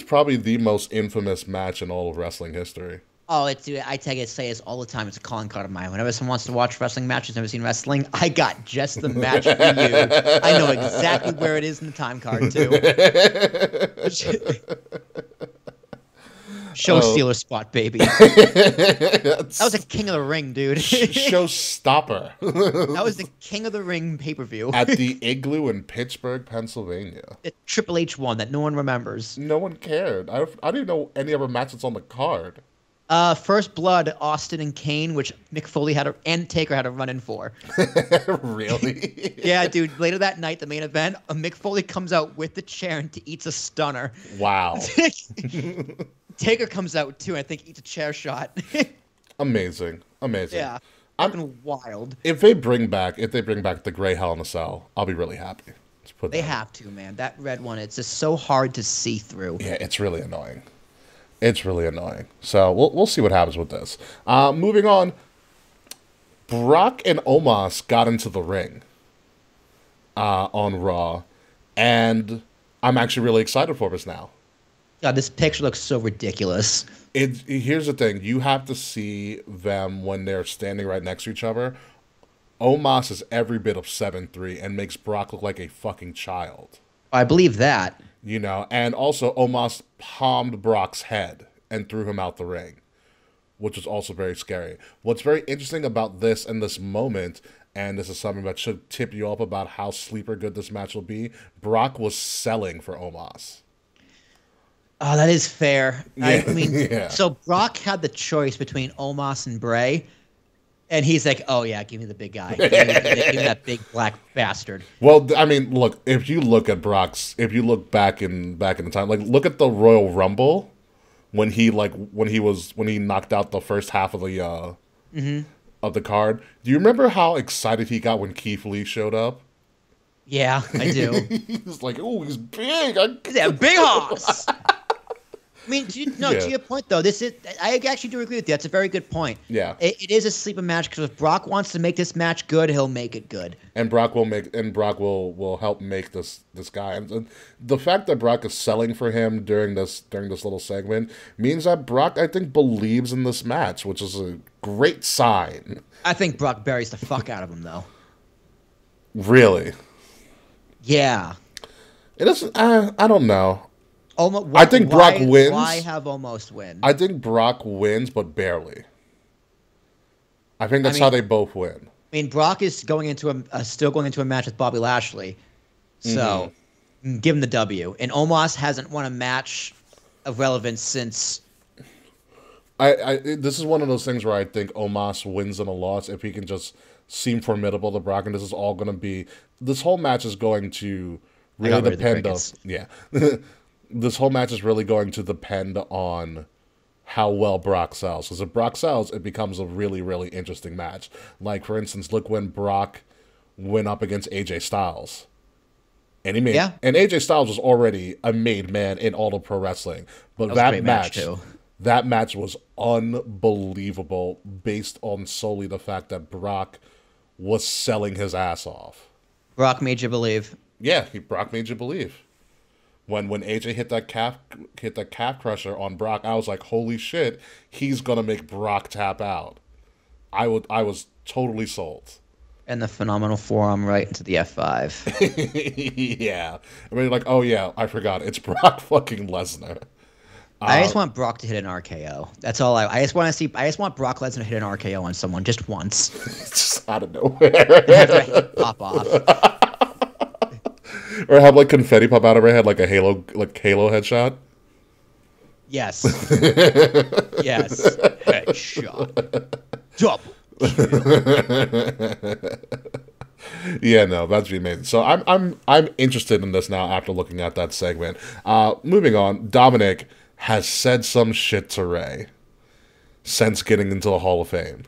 probably the most infamous match in all of wrestling history. Oh, dude, I say this all the time. It's a calling card of mine. Whenever someone wants to watch wrestling matches, never seen wrestling, I got just the match for you. I know exactly where it is in the time card too. Show stealer spot, baby. That was a King of the Ring, dude. Showstopper. That was the King of the Ring pay-per-view. At the Igloo in Pittsburgh, Pennsylvania. Triple H won that no one remembers. No one cared. I don't even know any other matches on the card. First Blood, Austin and Kane, which Mick Foley and Taker had a run in for. Really? Yeah, dude. Later that night, the main event, Mick Foley comes out with the chair and eats a stunner. Wow. Taker comes out too, and I think eats a chair shot. Amazing. Yeah, fucking wild. If they bring back the Gray Hell in a Cell, I'll be really happy. They have to, man. That red one, it's just so hard to see through. Yeah, it's really annoying. It's really annoying. So we'll see what happens with this. Moving on, Brock and Omos got into the ring on Raw, and I'm actually really excited for this now. God, this picture looks so ridiculous. Here's the thing. You have to see them when they're standing right next to each other. Omos is every bit of 7'3" and makes Brock look like a fucking child. I believe that. You know, and also Omos palmed Brock's head and threw him out the ring, which was also very scary. What's very interesting about this and this moment, and this is something that should tip you up about how sleeper good this match will be, Brock was selling for Omos. Oh, that is fair. Yeah. I mean, Yeah. So Brock had the choice between Omos and Bray, and he's like, "Oh yeah, give me the big guy, give me that big black bastard." Well, I mean, look, if you look back in the time, like look at the Royal Rumble when he knocked out the first half of the of the card. Do you remember how excited he got when Keith Lee showed up? Yeah, I do. He's like, "Oh, he's big! Yeah, big hoss." I mean, to Yeah. your point though, I actually do agree with you. That's a very good point. Yeah. It is a sleeper match because if Brock wants to make this match good, he'll make it good. And Brock will help make this guy. And the fact that Brock is selling for him during this little segment means that Brock, I think, believes in this match, which is a great sign. I think Brock buries the fuck out of him though. Really? Yeah. It doesn't. I don't know. I think Brock wins. Why have almost win? I think Brock wins, but barely. I think that's how they both win. I mean, Brock is still going into a match with Bobby Lashley, so give him the W. And Omos hasn't won a match of relevance since. This is one of those things where I think Omos wins in a loss if he can just seem formidable to Brock, and this whole match is going to really depend on this whole match is really going to depend on how well Brock sells. Because if Brock sells, it becomes a really, really interesting match. Like, for instance, look when Brock went up against AJ Styles. And and AJ Styles was already a made man in all of pro wrestling. But that match was unbelievable based on solely the fact that Brock was selling his ass off. Brock made you believe. Yeah, Brock made you believe. When AJ hit that calf crusher on Brock, I was like, holy shit, he's gonna make Brock tap out. I was totally sold. And the phenomenal forearm right into the F5. Yeah. I mean, like, oh yeah, I forgot. It's Brock fucking Lesnar. I just want Brock to hit an RKO. That's all I just want to see. I just want Brock Lesnar to hit an RKO on someone just once. Just out of nowhere. Have their head pop off. Or have like confetti pop out of her head like a Halo headshot. Yes. Yes. Headshot. Double. Yeah, no, that'd be amazing. So I'm interested in this now after looking at that segment. Moving on, Dominic has said some shit to Ray since getting into the Hall of Fame.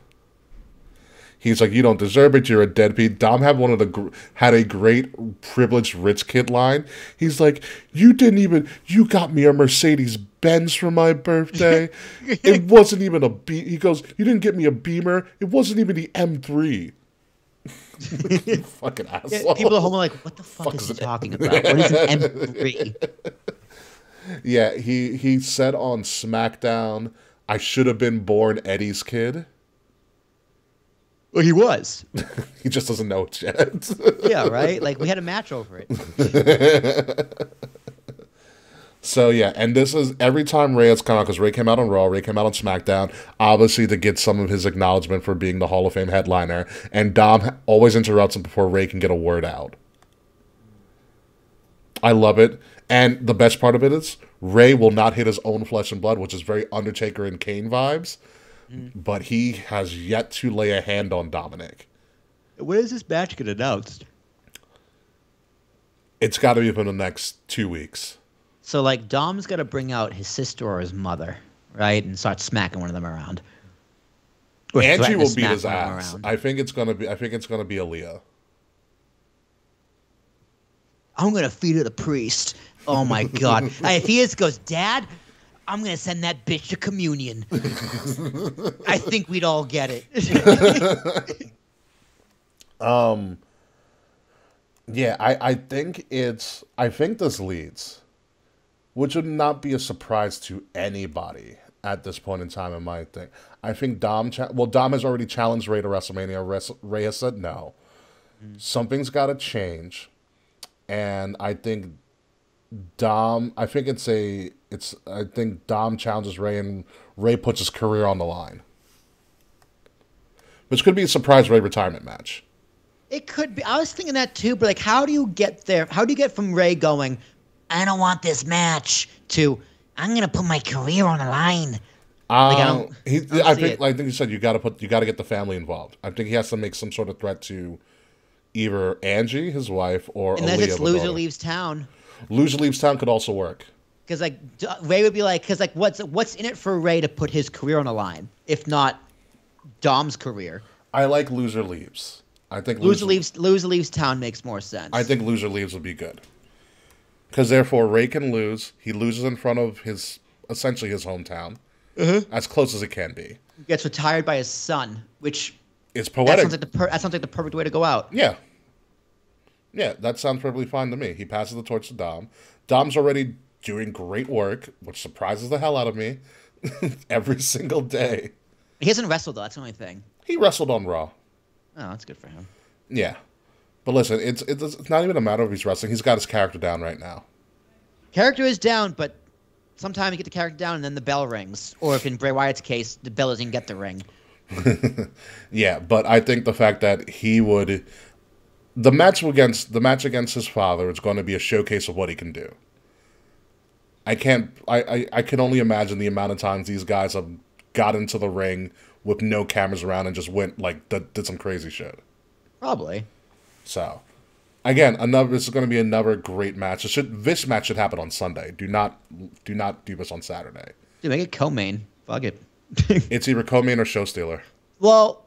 He's like, you don't deserve it. You're a deadbeat. Dom had a great privileged rich kid line. He's like, you got me a Mercedes Benz for my birthday. It wasn't even he goes, you didn't get me a Beamer. It wasn't even the M3. You fucking asshole. Yeah, people at home are like, what the fuck is he talking about? What is an M3? Yeah, he said on SmackDown, I should have been born Eddie's kid. Well, he was. He just doesn't know it yet. Yeah, right? Like, we had a match over it. So, yeah, and this is every time Ray has come out, because Ray came out on Raw, Ray came out on SmackDown, obviously to get some of his acknowledgement for being the Hall of Fame headliner, and Dom always interrupts him before Ray can get a word out. I love it. And the best part of it is, Ray will not hit his own flesh and blood, which is very Undertaker and Kane vibes, but he has yet to lay a hand on Dominic. When is this match get announced? It's got to be within the next 2 weeks. So, like, Dom's got to bring out his sister or his mother, right, and start smacking one of them around. Or Angie will beat smack his one of them ass. around. I think it's gonna be Aaliyah. I'm gonna feed her the priest. Oh my god! If he just goes, Dad, I'm gonna send that bitch to communion. I think we'd all get it. Yeah, I think this leads, which would not be a surprise to anybody at this point in time in my thing. I think Dom has already challenged Ray to WrestleMania. Ray has said no. Something's got to change, and I think Dom challenges Ray, and Ray puts his career on the line, which could be a surprise Ray retirement match. It could be. I was thinking that too, but like, how do you get there? How do you get from Ray going, I don't want this match, to I'm gonna put my career on the line? I think you said you got to get the family involved. I think he has to make some sort of threat to either Angie, his wife, or Unless Aaliyah, it's Loser Leaves Town. Loser Leaves Town could also work. Because like Ray would be like, because like what's in it for Ray to put his career on the line, if not Dom's career? I like Loser Leaves. I think Loser Leaves Town makes more sense. I think Loser Leaves would be good. Because therefore Ray can lose. He loses in front of essentially his hometown. As close as it can be. He gets retired by his son, which is poetic. That sounds like the perfect way to go out. Yeah. Yeah, that sounds perfectly fine to me. He passes the torch to Dom. Dom's already doing great work, which surprises the hell out of me every single day. He hasn't wrestled, though. That's the only thing. He wrestled on Raw. Oh, that's good for him. Yeah. But listen, it's not even a matter of he's wrestling. He's got his character down right now. Character is down, but sometimes you get the character down and then the bell rings. Or if in Bray Wyatt's case, the bell doesn't get the ring. Yeah, but I think the fact that the match against his father is going to be a showcase of what he can do. I can only imagine the amount of times these guys have got into the ring with no cameras around and just went did some crazy shit. Probably. So, again, this is going to be another great match. This match should happen on Sunday. Do not do this on Saturday. Dude, make it co-main. Fuck it. It's either co-main or show stealer. Well,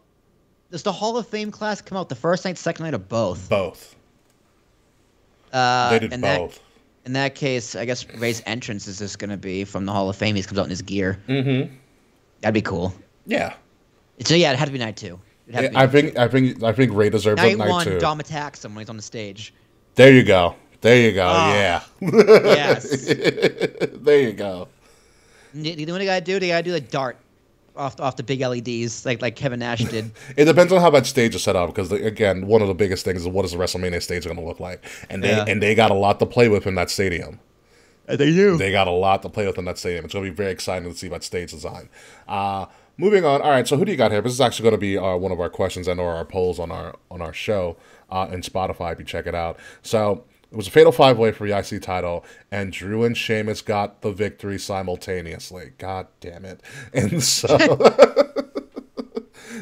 does the Hall of Fame class come out the first night, second night, or both? Both. They did both. In that case, I guess Ray's entrance is just going to be from the Hall of Fame. He comes out in his gear. Mm-hmm. That'd be cool. Yeah. So yeah, it had to be night two. I think Ray deserves it night two. Dom attacks him when he's on the stage. There you go. Oh. Yeah. Yes. There you go. You know what they gotta do? They gotta do the dart off the big LEDs like Kevin Nash did. It depends on how that stage is set up, because again, one of the biggest things is what is the WrestleMania stage going to look like, and they got a lot to play with in that stadium. They do. They got a lot to play with in that stadium. It's going to be very exciting to see that stage design. Moving on. All right, so who do you got here? This is actually going to be one of our questions and/or our polls on our show in Spotify if you check it out. So it was a fatal five-way for the IC title, and Drew and Sheamus got the victory simultaneously. God damn it! And so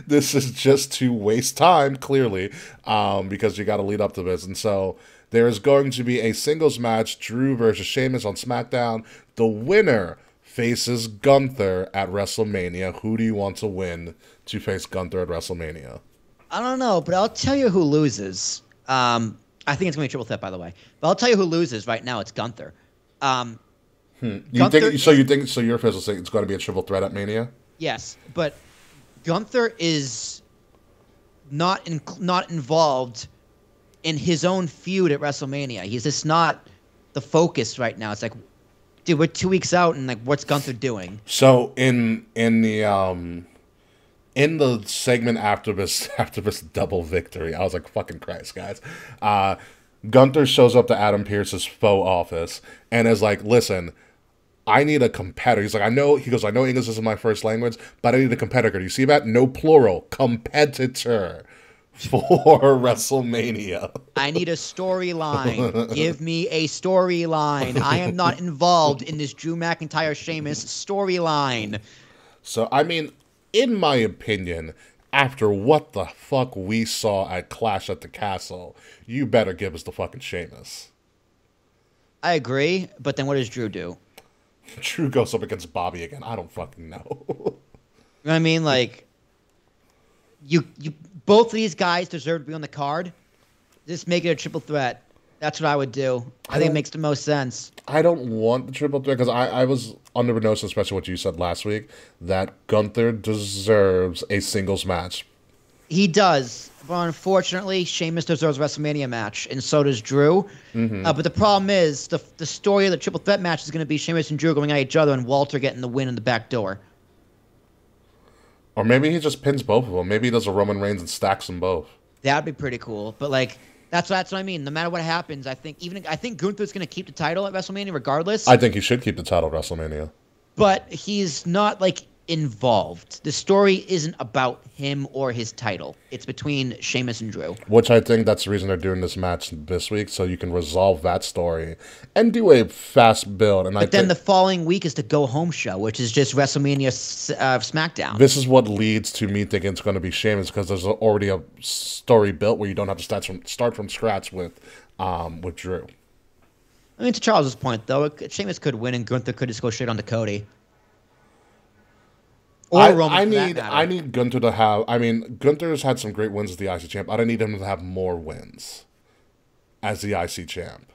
this is just to waste time, clearly, because you got to lead up to this, and so. There is going to be a singles match, Drew versus Sheamus on SmackDown. The winner faces Gunther at WrestleMania. Who do you want to win to face Gunther at WrestleMania? I don't know, but I'll tell you who loses. I think it's going to be a triple threat, by the way. But I'll tell you who loses right now. It's Gunther. You think so? Your official saying it's going to be a triple threat at Mania? Yes, but Gunther is not involved in his own feud at WrestleMania. He's just not the focus right now. It's like, dude, we're 2 weeks out, and like, what's Gunther doing? So in the segment after this double victory, I was like, fucking Christ, guys. Gunther shows up to Adam Pearce's faux office and is like, listen, I need a competitor. He's like, I know English is my first language, but I need a competitor. Do you see that? No plural. Competitor for WrestleMania. I need a storyline. Give me a storyline. I am not involved in this Drew McIntyre Sheamus storyline. So, I mean, in my opinion, after what the fuck we saw at Clash at the Castle, you better give us the fucking Sheamus. I agree, but then what does Drew do? Drew goes up against Bobby again. I don't fucking know. You know what I mean? Like, you both of these guys deserve to be on the card. Just make it a triple threat. That's what I would do. I think it makes the most sense. I don't want the triple threat because I was under the notion, especially what you said last week, that Gunther deserves a singles match. He does. But unfortunately, Sheamus deserves a WrestleMania match, and so does Drew. But the problem is, the story of the triple threat match is going to be Sheamus and Drew going at each other and Walter getting the win in the back door. Or maybe he just pins both of them. Maybe he does a Roman Reigns and stacks them both. That'd be pretty cool. But, like, that's what I mean. No matter what happens, I think Gunther's going to keep the title at WrestleMania regardless. I think he should keep the title at WrestleMania. But he's not, like, involved. The story isn't about him or his title. It's between Sheamus and Drew. Which I think that's the reason they're doing this match this week, so you can resolve that story and do a fast build. But then the following week is the go-home show, which is just WrestleMania SmackDown. This is what leads to me thinking it's going to be Sheamus, because there's already a story built where you don't have to start from scratch with Drew. I mean, to Charles's point, though, Sheamus could win and Gunther could just go straight on to Cody. I need Gunther to have. I mean, Gunther's had some great wins as the IC champ. I don't need him to have more wins as the IC champ.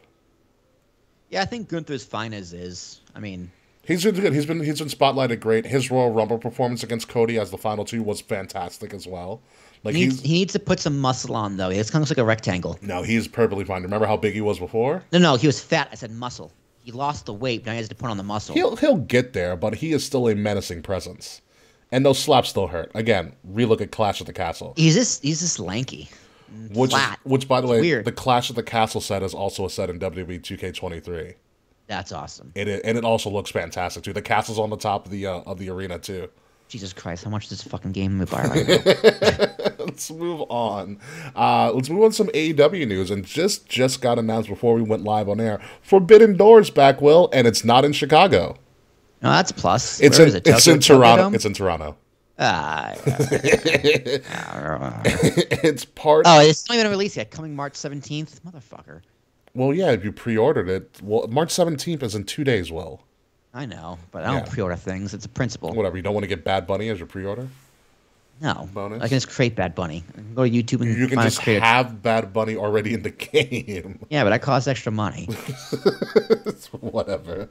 Yeah, I think Gunther's fine as is. I mean, he's been good. He's been spotlighted great. His Royal Rumble performance against Cody as the final two was fantastic as well. Like he needs to put some muscle on though. It's kind of looks like a rectangle. No, he's perfectly fine. Remember how big he was before? No, he was fat. I said muscle. He lost the weight, but now he has to put on the muscle. He'll get there, but he is still a menacing presence. And those slaps still hurt. Again, relook at Clash at the Castle. He's just lanky. Which, by the way, weird. The Clash at the Castle set is also a set in WWE 2K23. That's awesome. And it also looks fantastic too. The castle's on the top of the arena too. Jesus Christ, how much does this fucking game we buy right now? Let's move on. Let's move on to some AEW news. And just got announced before we went live on air. Forbidden Door's back, Will, and it's not in Chicago. No, that's a plus. It's in Toronto. It's in Toronto. It's part. Oh, it's not even released yet. Coming March 17th, motherfucker. Well, yeah, if you pre-ordered it, well, March 17th is in 2 days. Will. I know, but I don't pre-order things. It's a principle. Whatever. You don't want to get Bad Bunny as your pre-order? No. Bonus? I can just create Bad Bunny. I can go to YouTube and you can just have Bad Bunny already in the game. Yeah, but that costs extra money. Whatever.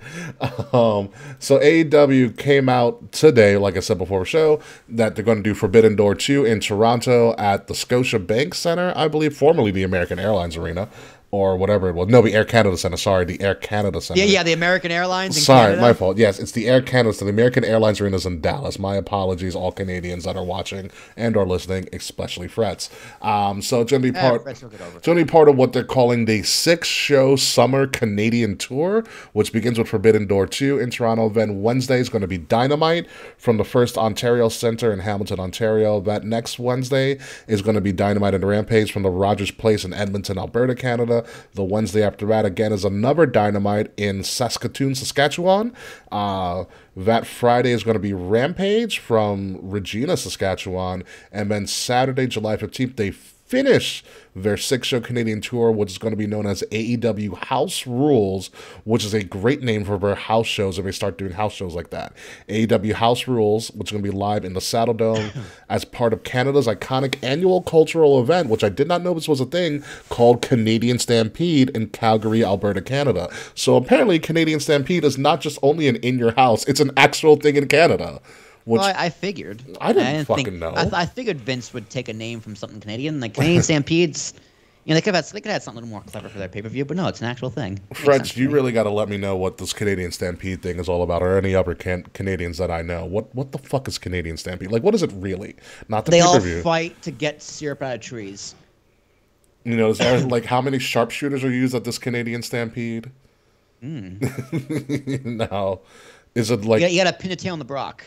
So AEW came out today, like I said before the show, that they're going to do Forbidden Door 2 in Toronto at the Scotiabank Center, I believe, formerly the American Airlines Arena. Or whatever it was. No, the Air Canada Center. Sorry, the Air Canada Center. Yeah, the American Airlines in Sorry, Canada. my fault. Yes, it's the Air Canada Center. The American Airlines Arena is in Dallas. My apologies, all Canadians that are watching and are listening, especially Frets. So it's going to be part of what they're calling the 6-show summer Canadian tour, which begins with Forbidden Door 2 in Toronto. Then Wednesday is going to be Dynamite from the First Ontario Center in Hamilton, Ontario. That next Wednesday is going to be Dynamite and Rampage from the Rogers Place in Edmonton, Alberta, Canada. The Wednesday after that, again, is another Dynamite in Saskatoon, Saskatchewan. That Friday is going to be Rampage from Regina, Saskatchewan. And then Saturday, July 15th, they finish their 6-show Canadian tour, which is going to be known as AEW House Rules, which is a great name for their house shows if they start doing house shows like that. AEW House Rules, which is going to be live in the Saddle Dome as part of Canada's iconic annual cultural event, which I did not know this was a thing, called Canadian Stampede in Calgary, Alberta, Canada. So apparently Canadian Stampede is not just only an in-your-house, it's an actual thing in Canada. Which well, I figured. I didn't fucking know. I figured Vince would take a name from something Canadian, like Canadian Stampedes. You know, they could have had something a little more clever for their pay-per-view, but no, it's an actual thing. French, you really got to let me know what this Canadian Stampede thing is all about, or any other Canadians that I know. What the fuck is Canadian Stampede? Like, what is it really? Not the pay-per-view. They all fight to get syrup out of trees. You know, is there, like, how many sharpshooters are used at this Canadian Stampede? No. Is it like... You got to pin a tail on the Brock.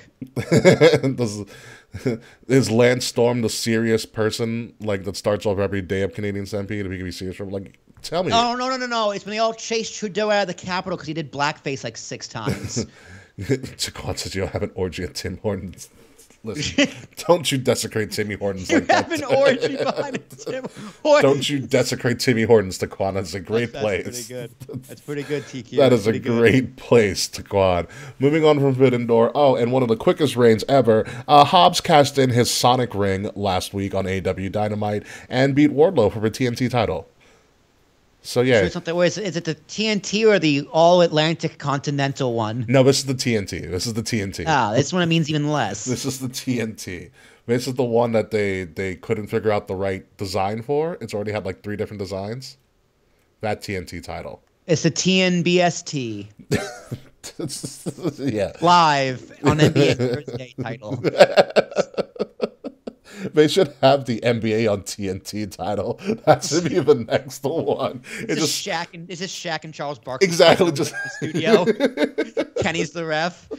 Is Lance Storm the serious person, like, that starts off every day of Canadian Stampede? If he can be serious, like, tell me. No. It's when they all chased Trudeau out of the Capitol because he did blackface like 6 times. Taquan says you don't have an orgy at Tim Hortons. Listen, don't you desecrate Timmy Hortons like that. You have an orgy behind Tim Hortons. Don't you desecrate Timmy Hortons, Taquan. That's a great place. That's pretty good. That's pretty good, TQ. That is a great place, Taquan. Moving on from Forbidden Door. Oh, and one of the quickest reigns ever. Hobbs cashed in his Sonic ring last week on AEW Dynamite and beat Wardlow for the TNT title. So yeah, is it the TNT or the All Atlantic Continental one? No, this is the TNT. This is the TNT. This one means even less. This is the TNT. This is the one that they couldn't figure out the right design for. It's already had like 3 different designs. That TNT title. It's the TNBST. Yeah. Live on NBA Thursday title. They should have the NBA on TNT title. That should be the next one. Is this Shaq and Charles Barkley? Exactly. Just in the studio. Kenny's the ref.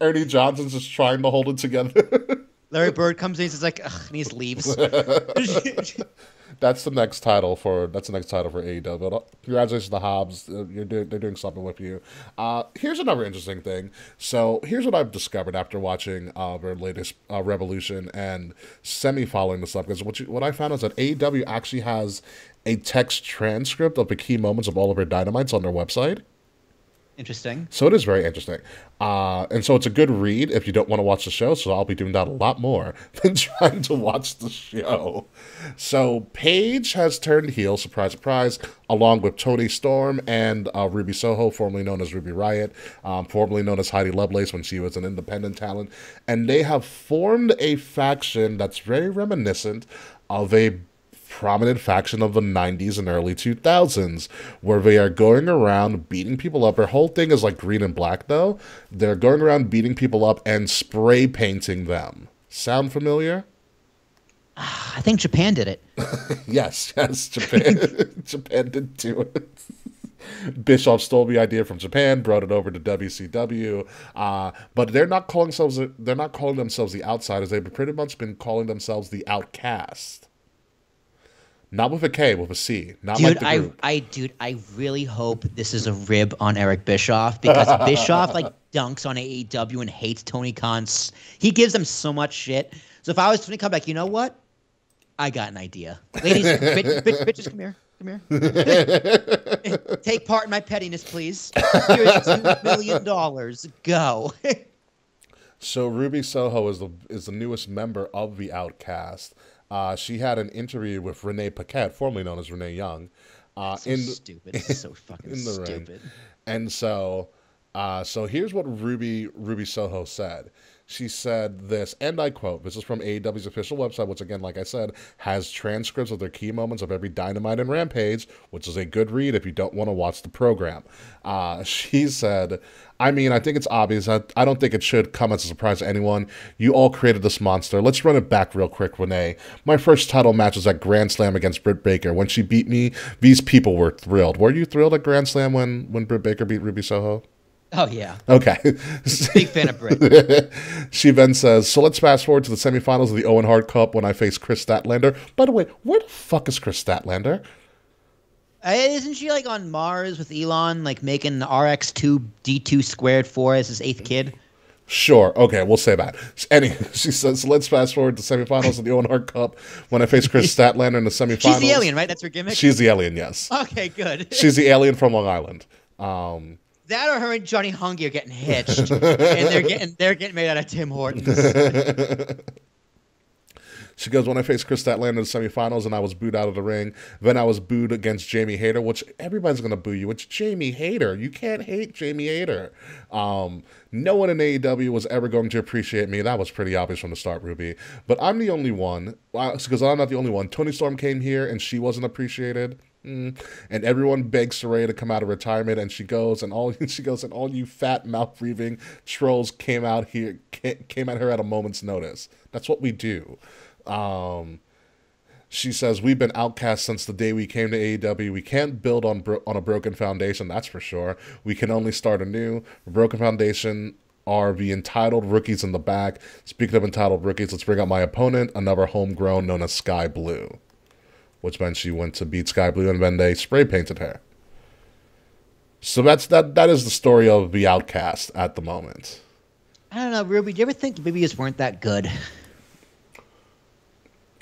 Ernie Johnson's just trying to hold it together. Larry Bird comes in, he's like, ugh, and he leaves. That's the next title for AEW. But congratulations to Hobbs. They're doing something with you. Here's another interesting thing. So here's what I've discovered after watching their latest Revolution and semi-following the stuff. Because what I found is that AEW actually has a text transcript of the key moments of all of their Dynamites on their website. Interesting. So it is very interesting. And so it's a good read if you don't want to watch the show. So I'll be doing that a lot more than trying to watch the show. So Paige has turned heel, surprise, surprise, along with Toni Storm and Ruby Soho, formerly known as Ruby Riott, formerly known as Heidi Lovelace when she was an independent talent. And they have formed a faction that's very reminiscent of a prominent faction of the 90s and early 2000s, where they are going around beating people up. Their whole thing is like green and black, though. They're going around beating people up and spray painting them. Sound familiar? I think Japan did it. Yes, Japan did do it. Bischoff stole the idea from Japan, brought it over to WCW, but they're not calling themselves the Outsiders. They've pretty much been calling themselves the Outcast. Not with a K, with a C. Not like the group. I really hope this is a rib on Eric Bischoff, because Bischoff like dunks on AEW and hates Tony Khan. He gives them so much shit. So if I was to come back, you know what? I got an idea. Ladies, bitches, come here. Take part in my pettiness, please. Here's $2 million. Go. So Ruby Soho is the newest member of the Outcast. She had an interview with Renee Paquette, formerly known as Renee Young. Stupid. It's so fucking in the stupid. ring. And so here's what Ruby Soho said. She said this, and I quote, this is from AEW's official website, which again, like I said, has transcripts of their key moments of every Dynamite and Rampage, which is a good read if you don't want to watch the program. She said, I mean, I think it's obvious. I don't think it should come as a surprise to anyone. You all created this monster. Let's run it back real quick, Renee. My first title match was at Grand Slam against Britt Baker. When she beat me, these people were thrilled. Were you thrilled at Grand Slam when Britt Baker beat Ruby Soho? Oh, yeah. Okay. Big fan of Britt. She then says, so let's fast forward to the semifinals of the Owen Hart Cup when I face Chris Statlander. By the way, where the fuck is Chris Statlander? Isn't she like on Mars with Elon, like making the RX2 D2 squared 4 as his 8th kid? Sure. Okay, we'll say that. Anyway, she says, let's fast forward to semifinals of the Owen Hart Cup when I face Chris Statlander in the semifinals. She's the alien, right? That's her gimmick? She's the alien, yes. Okay, good. She's the alien from Long Island. That or her and Johnny Hungy are getting hitched, and they're getting made out of Tim Hortons. She goes, when I faced Chris Statlander in the semifinals and I was booed out of the ring, then I was booed against Jamie Hayter, which everybody's going to boo you. It's Jamie Hayter. You can't hate Jamie Hayter. No one in AEW was ever going to appreciate me. That was pretty obvious from the start, Ruby. But I'm the only one, because I'm not the only one. Toni Storm came here and she wasn't appreciated. And everyone begs Saraya to come out of retirement, and she goes, and all you fat mouth breathing trolls came at her at a moment's notice. That's what we do. She says, we've been outcast since the day we came to AEW. We can't build on a broken foundation, that's for sure. We can only start anew. A broken foundation are the entitled rookies in the back. Speaking of entitled rookies, let's bring out my opponent, another homegrown known as Sky Blue. Which meant she went to beat Sky Blue, and then they spray painted her. So that is the story of the outcast at the moment. I don't know, Ruby. Do you ever think the BBs weren't that good?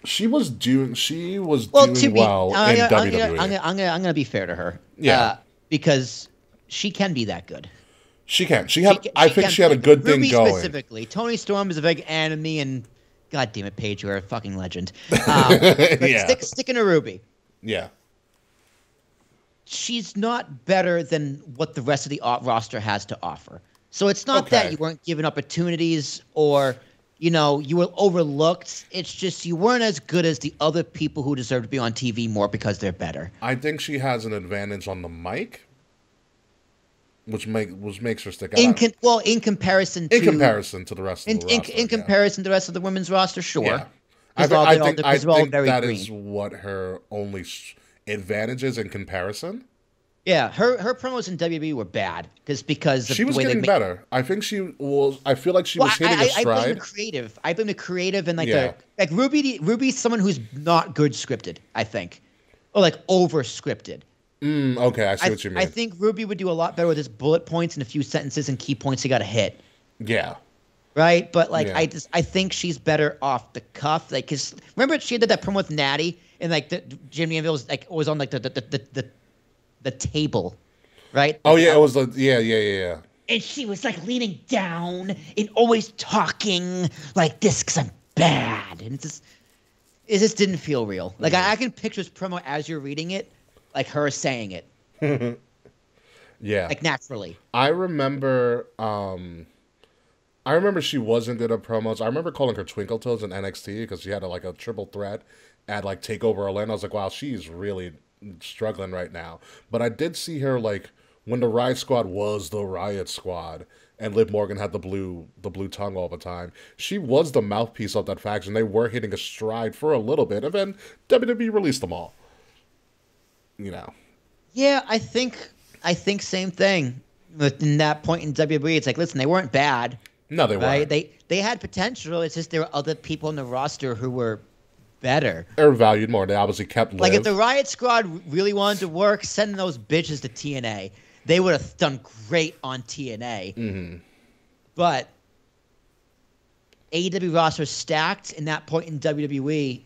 She was doing well in WWE. I'm gonna be fair to her. Yeah, because she can be that good. She can. I think she had a good thing Ruby going. Specifically, Toni Storm is a big enemy, and God damn it, Paige, you're a fucking legend. But yeah. Sticking to Ruby. Yeah. She's not better than what the rest of the roster has to offer. So it's not that you weren't given opportunities or, you were overlooked. It's just you weren't as good as the other people who deserve to be on TV more because they're better. I think she has an advantage on the mic, which makes her stick out. In comparison to the rest of the roster. In comparison to the rest of the women's roster, sure. Yeah. I think that green. is what her only advantage is in comparison. Yeah, her promos in WWE were bad because she was getting better. I think she was. I feel like she was hitting a stride. I blame the creative, and like Ruby's someone who's not good scripted. I think, or like over scripted. Okay, I see what you mean. I think Ruby would do a lot better with his bullet points and a few sentences and key points he got to hit. Yeah. Right, but I think she's better off the cuff. Like, cause remember she did that promo with Natty, and like Jimmy Anvil was on like the table, right? Oh yeah, it was yeah. And she was like leaning down and always talking like this because I'm bad, and it just didn't feel real. Like I can picture this promo as you're reading it, like her saying it. Yeah, like naturally. I remember she wasn't good at promos. I remember calling her Twinkle Toes in NXT because she had a triple threat at like Takeover Orlando. I was like, wow, she's really struggling right now. But I did see her like when the Riot Squad was the Riot Squad and Liv Morgan had the blue tongue all the time. She was the mouthpiece of that faction. They were hitting a stride for a little bit, and then WWE released them all. Yeah, I think same thing. In that point in WWE, it's like, listen, they weren't bad. No, they weren't. They had potential. It's just there were other people in the roster who were better. They're valued more. They obviously kept Liv. Like if the Riot Squad really wanted to work, send those bitches to TNA. They would have done great on TNA. Mm-hmm. But AEW roster stacked in that point in WWE.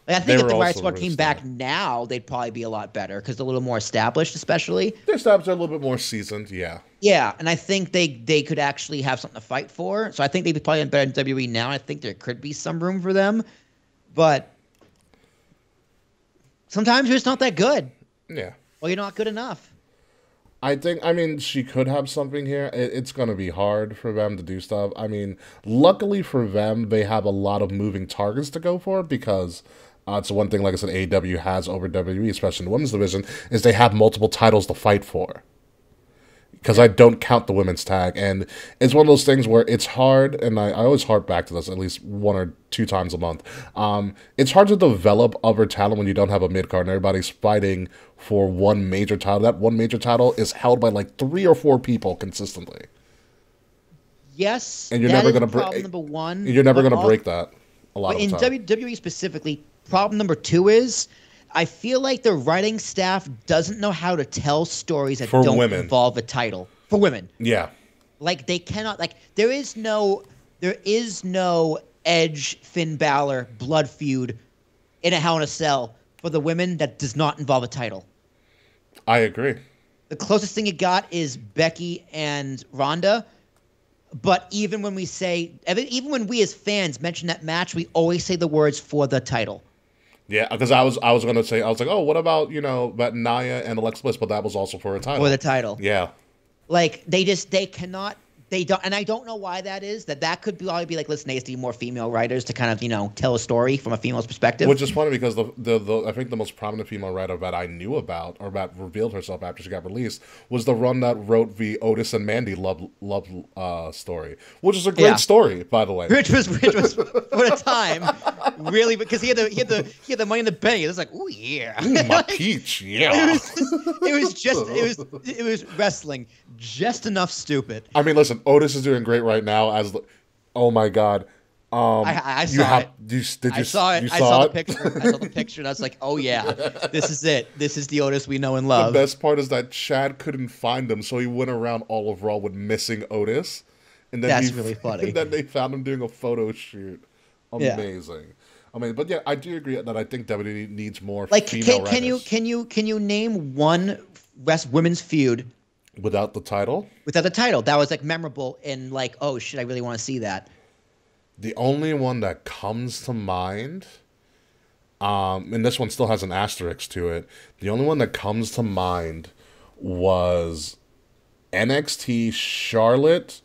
Like I think if the Riot Squad came back now, they'd probably be a lot better because they're a little more established, especially. They're established, they're a little bit more seasoned, yeah. Yeah, and I think they could actually have something to fight for. So I think they'd be probably better in WWE now. I think there could be some room for them. But sometimes you're just not that good. Yeah. Well, you're not good enough. I mean, she could have something here. It's going to be hard for them to do stuff. I mean, luckily for them, they have a lot of moving targets to go for because it's one thing, like I said, AEW has over WWE, especially in the women's division, is they have multiple titles to fight for. Because I don't count the women's tag. And it's one of those things where it's hard, and I always harp back to this at least 1 or 2 times a month. It's hard to develop other talent when you don't have a mid-card and everybody's fighting for one major title. That one major title is held by like 3 or 4 people consistently. Yes, and you're never going to break number one. You're never going to break that a lot of the time. In WWE specifically, problem number 2 is I feel like the writing staff doesn't know how to tell stories that don't involve a title. For women. Yeah. Like they cannot. Like there is no Edge Finn Balor blood feud in a Hell in a Cell for the women that does not involve a title. I agree. The closest thing you got is Becky and Ronda. But even when we as fans mention that match, we always say the words for the title. Yeah, because I was going to say, I was like, oh, what about, about Nia and Alexa Bliss? But that was also for a title. For the title. Yeah. Like, they cannot, they don't, and I don't know why that is. That could probably be like, listen, they just need more female writers to kind of, tell a story from a female's perspective. Which is funny because the I think the most prominent female writer that I knew about, or that revealed herself after she got released, was the run that wrote the Otis and Mandy love story, which is a great story, by the way. Which was for a time really, because he had the Money in the Bank. It was like, oh yeah, my peach, yeah. It was wrestling just enough stupid. I mean, listen, Otis is doing great right now. Oh my god. I saw it. I saw the picture. I saw the picture, and I was like, "Oh yeah, this is it. This is the Otis we know and love." The best part is that Chad couldn't find him, so he went around all of Raw with missing Otis, and then that's really funny. And then they found him doing a photo shoot. Amazing. Yeah. I mean, but yeah, I do agree that I think WWE needs more female writers. Can you name one women's feud without the title? Without the title, that was like memorable and like, oh shit, I really want to see that. The only one that comes to mind, and this one still has an asterisk to it, the only one that comes to mind was NXT Charlotte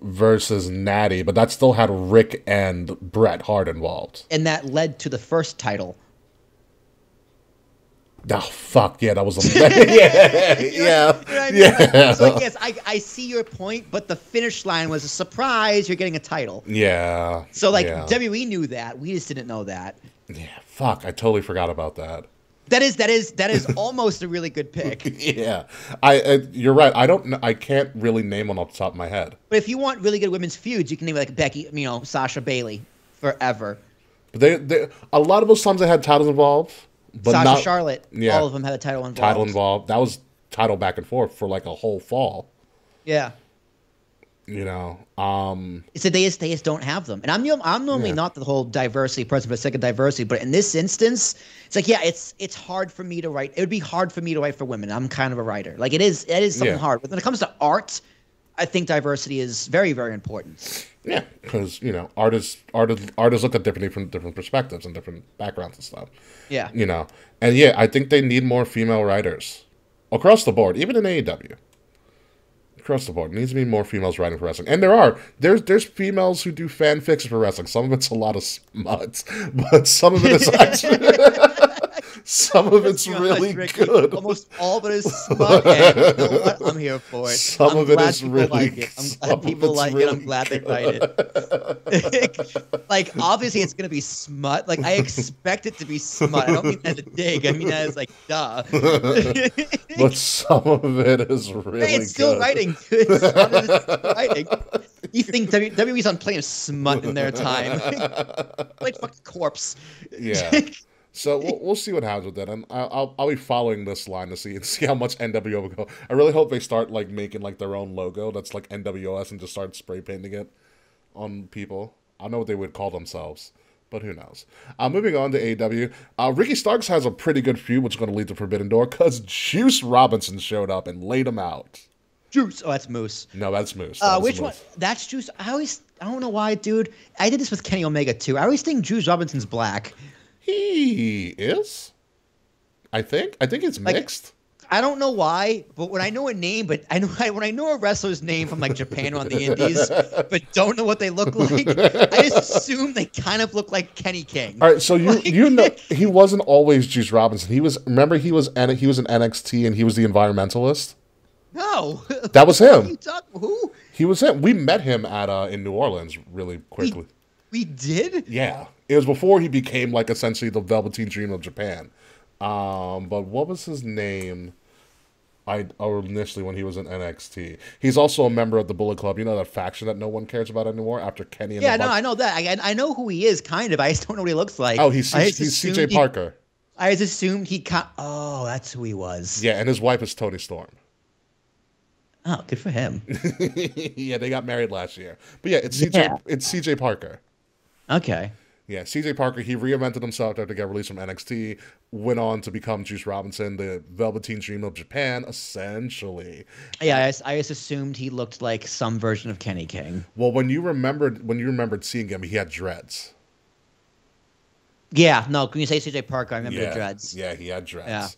versus Natty, but that still had Rick and Bret Hart involved. And that led to the first title. Oh, fuck, yeah, that was a... yeah. So, yes, I see your point, but the finish line was a surprise, you're getting a title. Yeah. So, WWE knew that. We just didn't know that. Yeah, fuck, I totally forgot about that. That is almost a really good pick. Yeah. You're right. I can't really name one off the top of my head. But if you want really good women's feuds, you can name like Becky, Sasha Bailey forever. But they a lot of those times they had titles involved. But Sasha, Charlotte, all of them had a title involved. That was title back and forth for like a whole fall. Yeah. So they just don't have them, and I'm normally not the whole diversity person for the sake of diversity, but in this instance, it's like it's hard for me to write. It would be hard for me to write for women. I'm kind of a writer. Like it is something hard. But when it comes to art, I think diversity is very, very important. Yeah, because artists look at differently from different perspectives and different backgrounds and stuff. Yeah, and yeah, I think they need more female writers across the board, even in AEW. Across the board, it needs to be more females writing for wrestling, and there's females who do fan fiction for wrestling. Some of it's a lot of smut, but some of it is actually. Some of it's really good. Almost all of it is smut. And you know what? I'm here for it. Some of it is really good. I'm glad people like it. I'm glad they write it. Like, obviously, it's going to be smut. Like, I expect it to be smut. I don't mean that as a dig. I mean that as, like, duh. But some of it is really good. It's still writing. It's still writing. You think WWE's on playing smut in their time. Like, fucking corpse. Yeah. So we'll see what happens with that, and I'll be following this line to see how much NWO will go. I really hope they start like making like their own logo that's like NWOS and just start spray painting it on people. I don't know what they would call themselves, but who knows? Moving on to AEW, Ricky Starks has a pretty good feud, which is going to lead to Forbidden Door because Juice Robinson showed up and laid him out. Juice. Oh, that's Moose. No, that's Moose. Which one? That's Juice. I don't know why, dude. I did this with Kenny Omega too. I always think Juice Robinson's black. He is. I think it's mixed. I don't know why, but when I know a name, when I know a wrestler's name from like Japan or on the Indies, but don't know what they look like, I just assume they kind of look like Kenny King. All right, so you know he wasn't always Juice Robinson. He was an NXT and he was the environmentalist. No, that was him. Who? He was him. We met him at in New Orleans really quickly. We did? Yeah. It was before he became, like, essentially the Velveteen Dream of Japan. But what was his name initially when he was in NXT? He's also a member of the Bullet Club. You know that faction that no one cares about anymore after Kenny and I know that. I know who he is, kind of. I just don't know what he looks like. Oh, he's CJ Parker. I just assumed oh, that's who he was. Yeah, and his wife is Toni Storm. Oh, good for him. Yeah, they got married last year. But yeah, it's Yeah. CJ Parker. Okay. Yeah, CJ Parker, he reinvented himself after getting released from NXT, went on to become Juice Robinson, the Velveteen Dream of Japan, essentially. Yeah, I just assumed he looked like some version of Kenny King. Well, when you remembered seeing him, he had dreads. Yeah, no, when you say CJ Parker, I remember the dreads. Yeah, he had dreads. Yeah.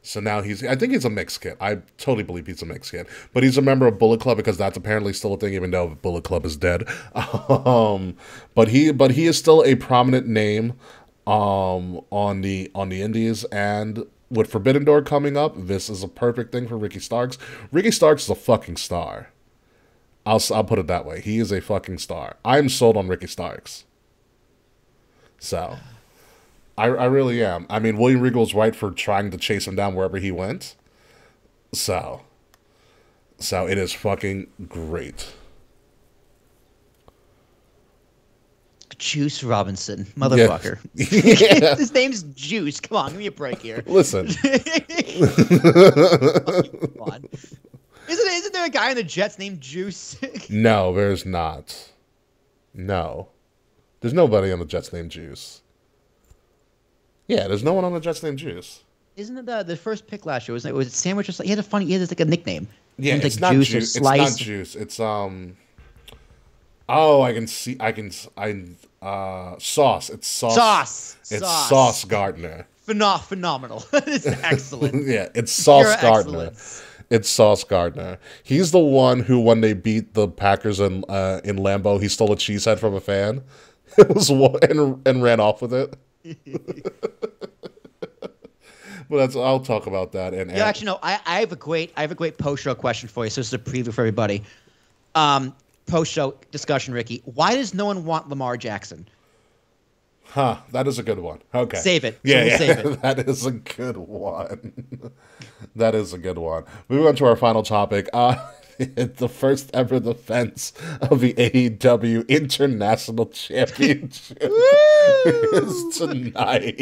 So now I think he's a mixed kid. I totally believe he's a mixed kid. But he's a member of Bullet Club because that's apparently still a thing, even though Bullet Club is dead. But he is still a prominent name on the indies, and with Forbidden Door coming up, this is a perfect thing for Ricky Starks. Ricky Starks is a fucking star. I'll put it that way. He is a fucking star. I'm sold on Ricky Starks. So I really am. I mean, William Regal's right for trying to chase him down wherever he went. So it is fucking great. Juice Robinson, motherfucker. Yeah. His name's Juice. Come on, give me a break here. Listen. Isn't there a guy in the Jets named Juice? No, there's not. No. There's nobody on the Jets named Juice. Yeah, there's no one on the Jets named Juice. Isn't it the first pick last year? Was it Sandwich or something? He had like a nickname. Yeah, it's like not Juice. Juice. It's not Juice. It's Oh, Sauce. It's Sauce. Sauce. It's Sauce Gardner. Phenomenal. It's excellent. Yeah, it's Sauce Pure Gardner. excellence. It's Sauce Gardner. He's the one who, when they beat the Packers in Lambeau, he stole a cheesehead from a fan. It was and ran off with it. But I'll talk about that. Yeah, actually, no. I have a great post-show question for you. So this is a preview for everybody. Post-show discussion, Ricky. Why does no one want Lamar Jackson? Huh, that is a good one. Okay. Save it. Yeah. Save it. That is a good one. That is a good one. Moving on to our final topic. The first ever defense of the AEW International Championship is tonight.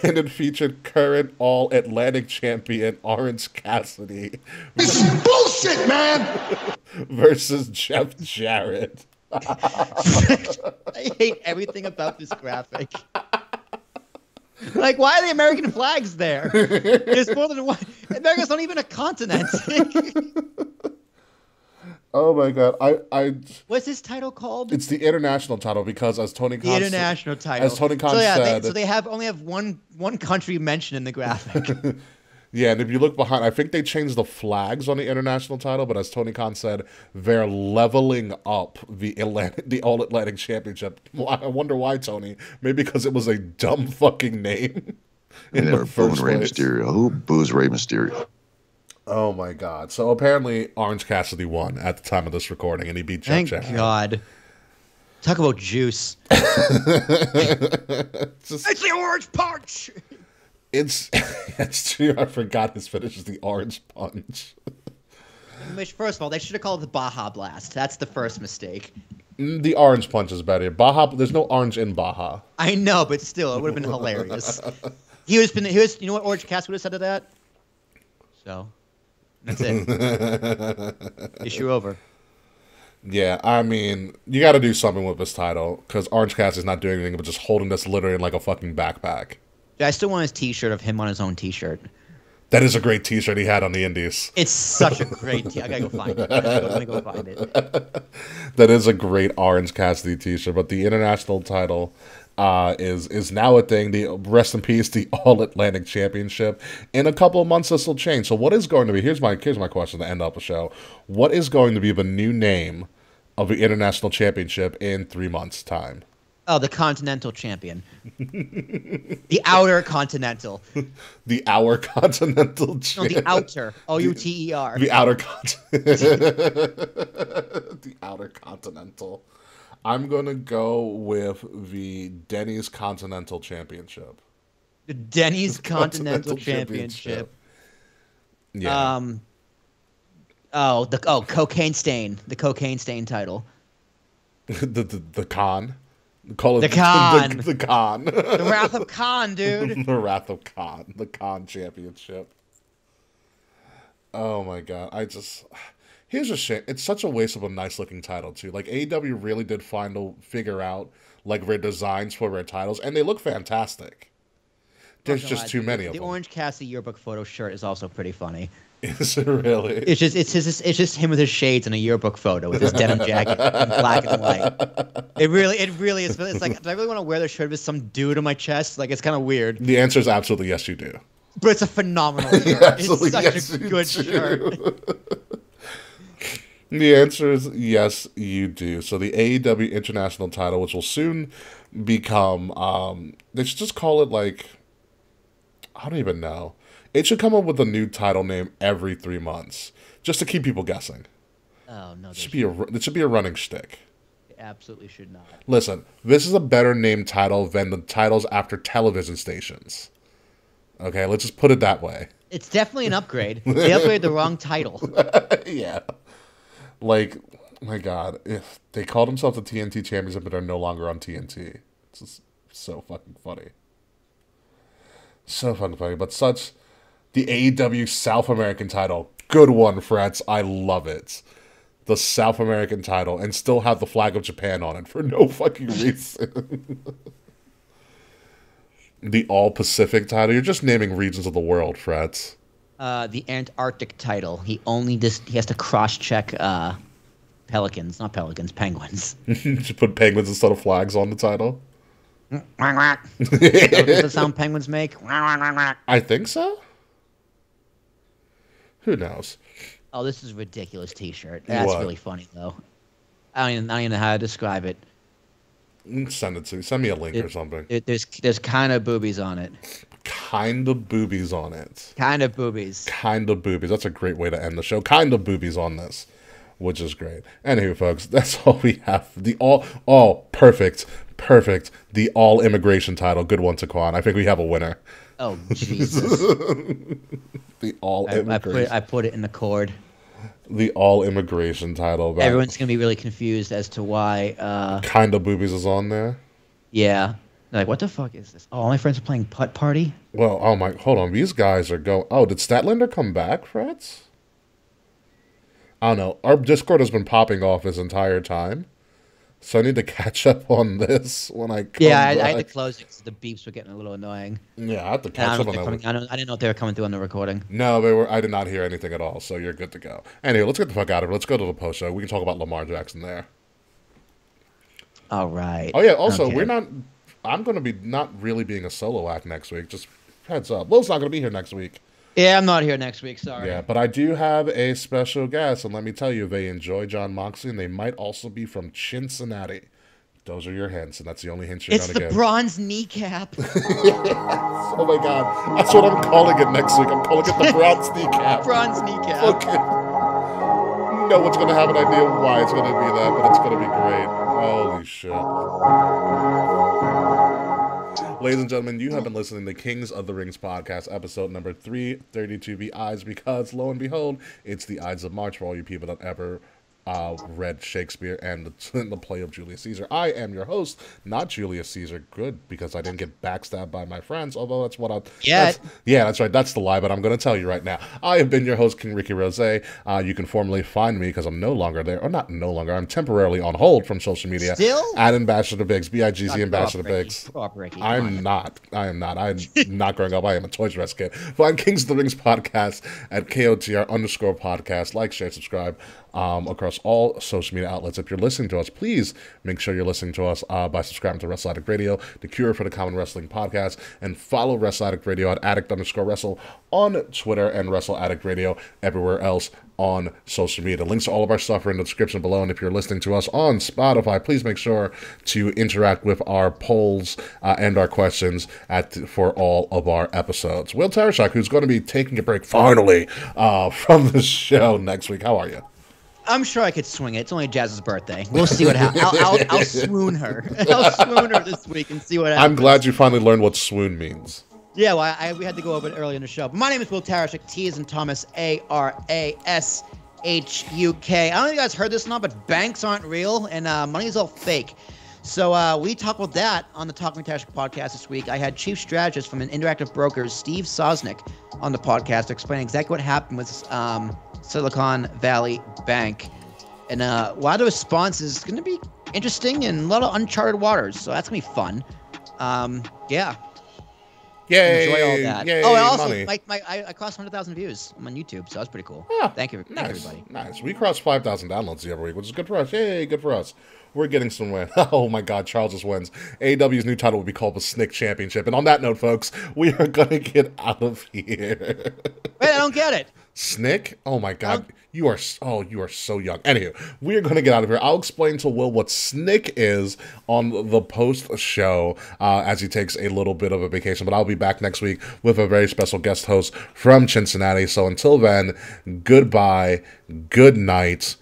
And it featured current All-Atlantic champion Orange Cassidy. This is bullshit, man! Versus Jeff Jarrett. I hate everything about this graphic. Like, why are the American flags there? There's more than one. America's not even a continent. Oh my god! What's this title called? It's the international title because, as Tony Khan international title. As Tony Khan said, said, they only have one country mentioned in the graphic. Yeah, and if you look behind, I think they changed the flags on the international title, but as Tony Khan said, they're leveling up the All-Atlantic Championship. Well, I wonder why, Tony. Maybe because it was a dumb fucking name. And they were booing Rey Mysterio. Who boos Rey Mysterio? Oh my god. So apparently Orange Cassidy won at the time of this recording, and he beat Jeff Jarrett. Thank God. Talk about juice. It's the Orange Punch! It's true. I forgot his finish is the Orange Punch. First of all, they should have called it the Baja Blast. That's the first mistake. The Orange Punch is better. Baja. There's no orange in Baja. I know, but still, it would have been hilarious. You know what Orange Cassidy would have said to that? So, that's it. Issue over. Yeah, I mean, you got to do something with this title because Orange Cassidy's not doing anything but just holding this literally like a fucking backpack. I still want his T-shirt of him on his own T-shirt. That is a great T-shirt he had on the Indies. It's such a great T-shirt. I gotta go find it. I'm gonna go find it. That is a great Orange Cassidy T-shirt. But the international title is now a thing. The rest in peace, the All-Atlantic Championship. In a couple of months, this will change. So what is going to be? Here's my question to end up the show. What is going to be the new name of the International Championship in 3 months' time? Oh, the Continental Champion. The Outer Continental. The Outer Continental Champion. No, the Outer. O-U-T-E-R. The Outer The Outer Continental. I'm going to go with the Denny's Continental Championship. The Denny's Continental Championship. Yeah. Cocaine Stain. The Cocaine Stain title. The con. Call it The Khan. The Khan. The Wrath of Khan, dude. The Wrath of Khan. The Khan Championship. Oh my god. Here's a shit. It's such a waste of a nice looking title too. Like AEW really did figure out like their designs for their titles, and they look fantastic. There's just too many of them. The Orange Cassidy yearbook photo shirt is also pretty funny. Is it really? It's just him with his shades in a yearbook photo with his denim jacket in black and white. It really is. It's like, do I really want to wear the shirt with some dude on my chest? Like, it's kind of weird. The answer is absolutely yes, you do. But it's a phenomenal shirt. It's such a good shirt. The answer is yes, you do. So the AEW International title, which will soon become, they should just call it like, I don't even know. It should come up with a new title name every 3 months, just to keep people guessing. Oh no! It should be a running shtick. It absolutely should not. Listen, this is a better named title than the titles after television stations. Okay, let's just put it that way. It's definitely an upgrade. They upgraded the wrong title. Yeah. Like, my God, if they called themselves the TNT Champions, but they're no longer on TNT. It's just so fucking funny. So fucking funny. But the AEW South American title. Good one, Frets. I love it. The South American title, and still have the flag of Japan on it for no fucking reason. The All Pacific title. You're just naming regions of the world, Frets. The Antarctic title. He has to cross-check penguins. Should put penguins instead of flags on the title. Does that sound penguins make? I think so. Who knows? Oh, this is a ridiculous T-shirt. That's really funny though. I don't even know how to describe it. Send it to me. Send me a link or something. There's kind of boobies on it. Kind of boobies on it. Kind of boobies. Kind of boobies. That's a great way to end the show. Kind of boobies on this, which is great. Anywho, folks, that's all we have. Perfect. The all immigration title. Good one, Taquan. I think we have a winner. Oh Jesus. The all immigration. I put it in the cord. The all immigration title. Everyone's gonna be really confused as to why. Kind of boobies is on there. Yeah. They're like, what the fuck is this? Oh, all my friends are playing Putt Party? Well, oh my, hold on. These guys are going. Oh, did Statlander come back, Frets? I don't know. Our Discord has been popping off this entire time. So I need to catch up on this when I come back. I had to close it because the beeps were getting a little annoying. Yeah, I had to catch up on that. I didn't know if they were coming through on the recording. No, they were. I did not hear anything at all, so you're good to go. Anyway, let's get the fuck out of it. Let's go to the post show. We can talk about Lamar Jackson there. All right. Oh, yeah, also, I'm going to be not really being a solo act next week. Just heads up. Will's not going to be here next week. Yeah, I'm not here next week. Sorry. Yeah, but I do have a special guest, and let me tell you, they enjoy John Moxley, and they might also be from Cincinnati. Those are your hints, and that's the only hint you're going to get. It's the bronze kneecap. Yes. Oh, my God. That's what I'm calling it next week. I'm calling it the bronze kneecap. Bronze kneecap. Okay. No one's going to have an idea why it's going to be that, but it's going to be great. Holy shit. Ladies and gentlemen, you have been listening to Kings of the Rings podcast, episode number 332, The Ides, because, lo and behold, it's the Ides of March for all you people that ever read Shakespeare and the play of Julius Caesar. I am your host, not Julius Caesar. Good, because I didn't get backstabbed by my friends, although that's what that's right, that's the lie, but I'm going to tell you right now. I have been your host, King Ricky Rose. You can formally find me, because I'm no longer there, or not no longer, I'm temporarily on hold from social media. Still? At Ambassador Biggs, B-I-G-Z Ambassador Biggs. I am not I'm not growing up. I am a Toys R Us kid. Find Kings of the Rings podcast at KOTR_podcast. Like, share, subscribe. Across all social media outlets. If you're listening to us, please make sure you're listening to us by subscribing to Wrestle Addict Radio, the cure for the common wrestling podcast, and follow Wrestle Addict Radio at addict_wrestle on Twitter and Wrestle Addict Radio everywhere else on social media. Links to all of our stuff are in the description below, and if you're listening to us on Spotify, please make sure to interact with our polls and our questions for all of our episodes. Will Tarashak, who's going to be taking a break finally from the show next week. How are you? I'm sure I could swing it. It's only Jazz's birthday. We'll see what happens. I'll swoon her. I'll swoon her this week and see what happens. I'm glad you finally learned what swoon means. Yeah, well, we had to go over it early in the show. But my name is Will Tarashuk, T as in Thomas, A-R-A-S-H-U-K. I don't know if you guys heard this or not, but banks aren't real and money is all fake. So we talked about that on the Talk McTash podcast this week. I had chief strategist from an Interactive Brokers, Steve Sosnick, on the podcast to explain exactly what happened with Silicon Valley Bank. And a lot of the response is going to be interesting and a lot of uncharted waters. So that's going to be fun. Yeah. Yay! Enjoy all that. Yay, oh, and also, money. I crossed 100,000 views on YouTube, so that's pretty cool. Yeah, Thank you, nice, everybody. Nice. We cross 5,000 downloads the other week, which is good for us. Yay, good for us. We're getting somewhere. Oh my God, Charles just wins. AEW's new title will be called the Snick Championship. And on that note, folks, we are gonna get out of here. Wait, I don't get it. Snick? Oh my God, you are so young. Anywho, we are gonna get out of here. I'll explain to Will what Snick is on the post show as he takes a little bit of a vacation. But I'll be back next week with a very special guest host from Cincinnati. So until then, goodbye, good night.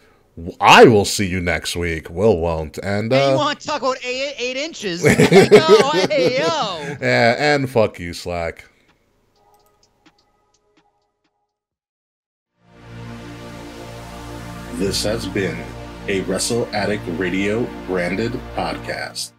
I will see you next week. Will won't. And hey, you want to talk about 8 inches? Hey, yo, hey, yo. Yeah, and fuck you, Slack. This has been a Wrestle Addict Radio branded podcast.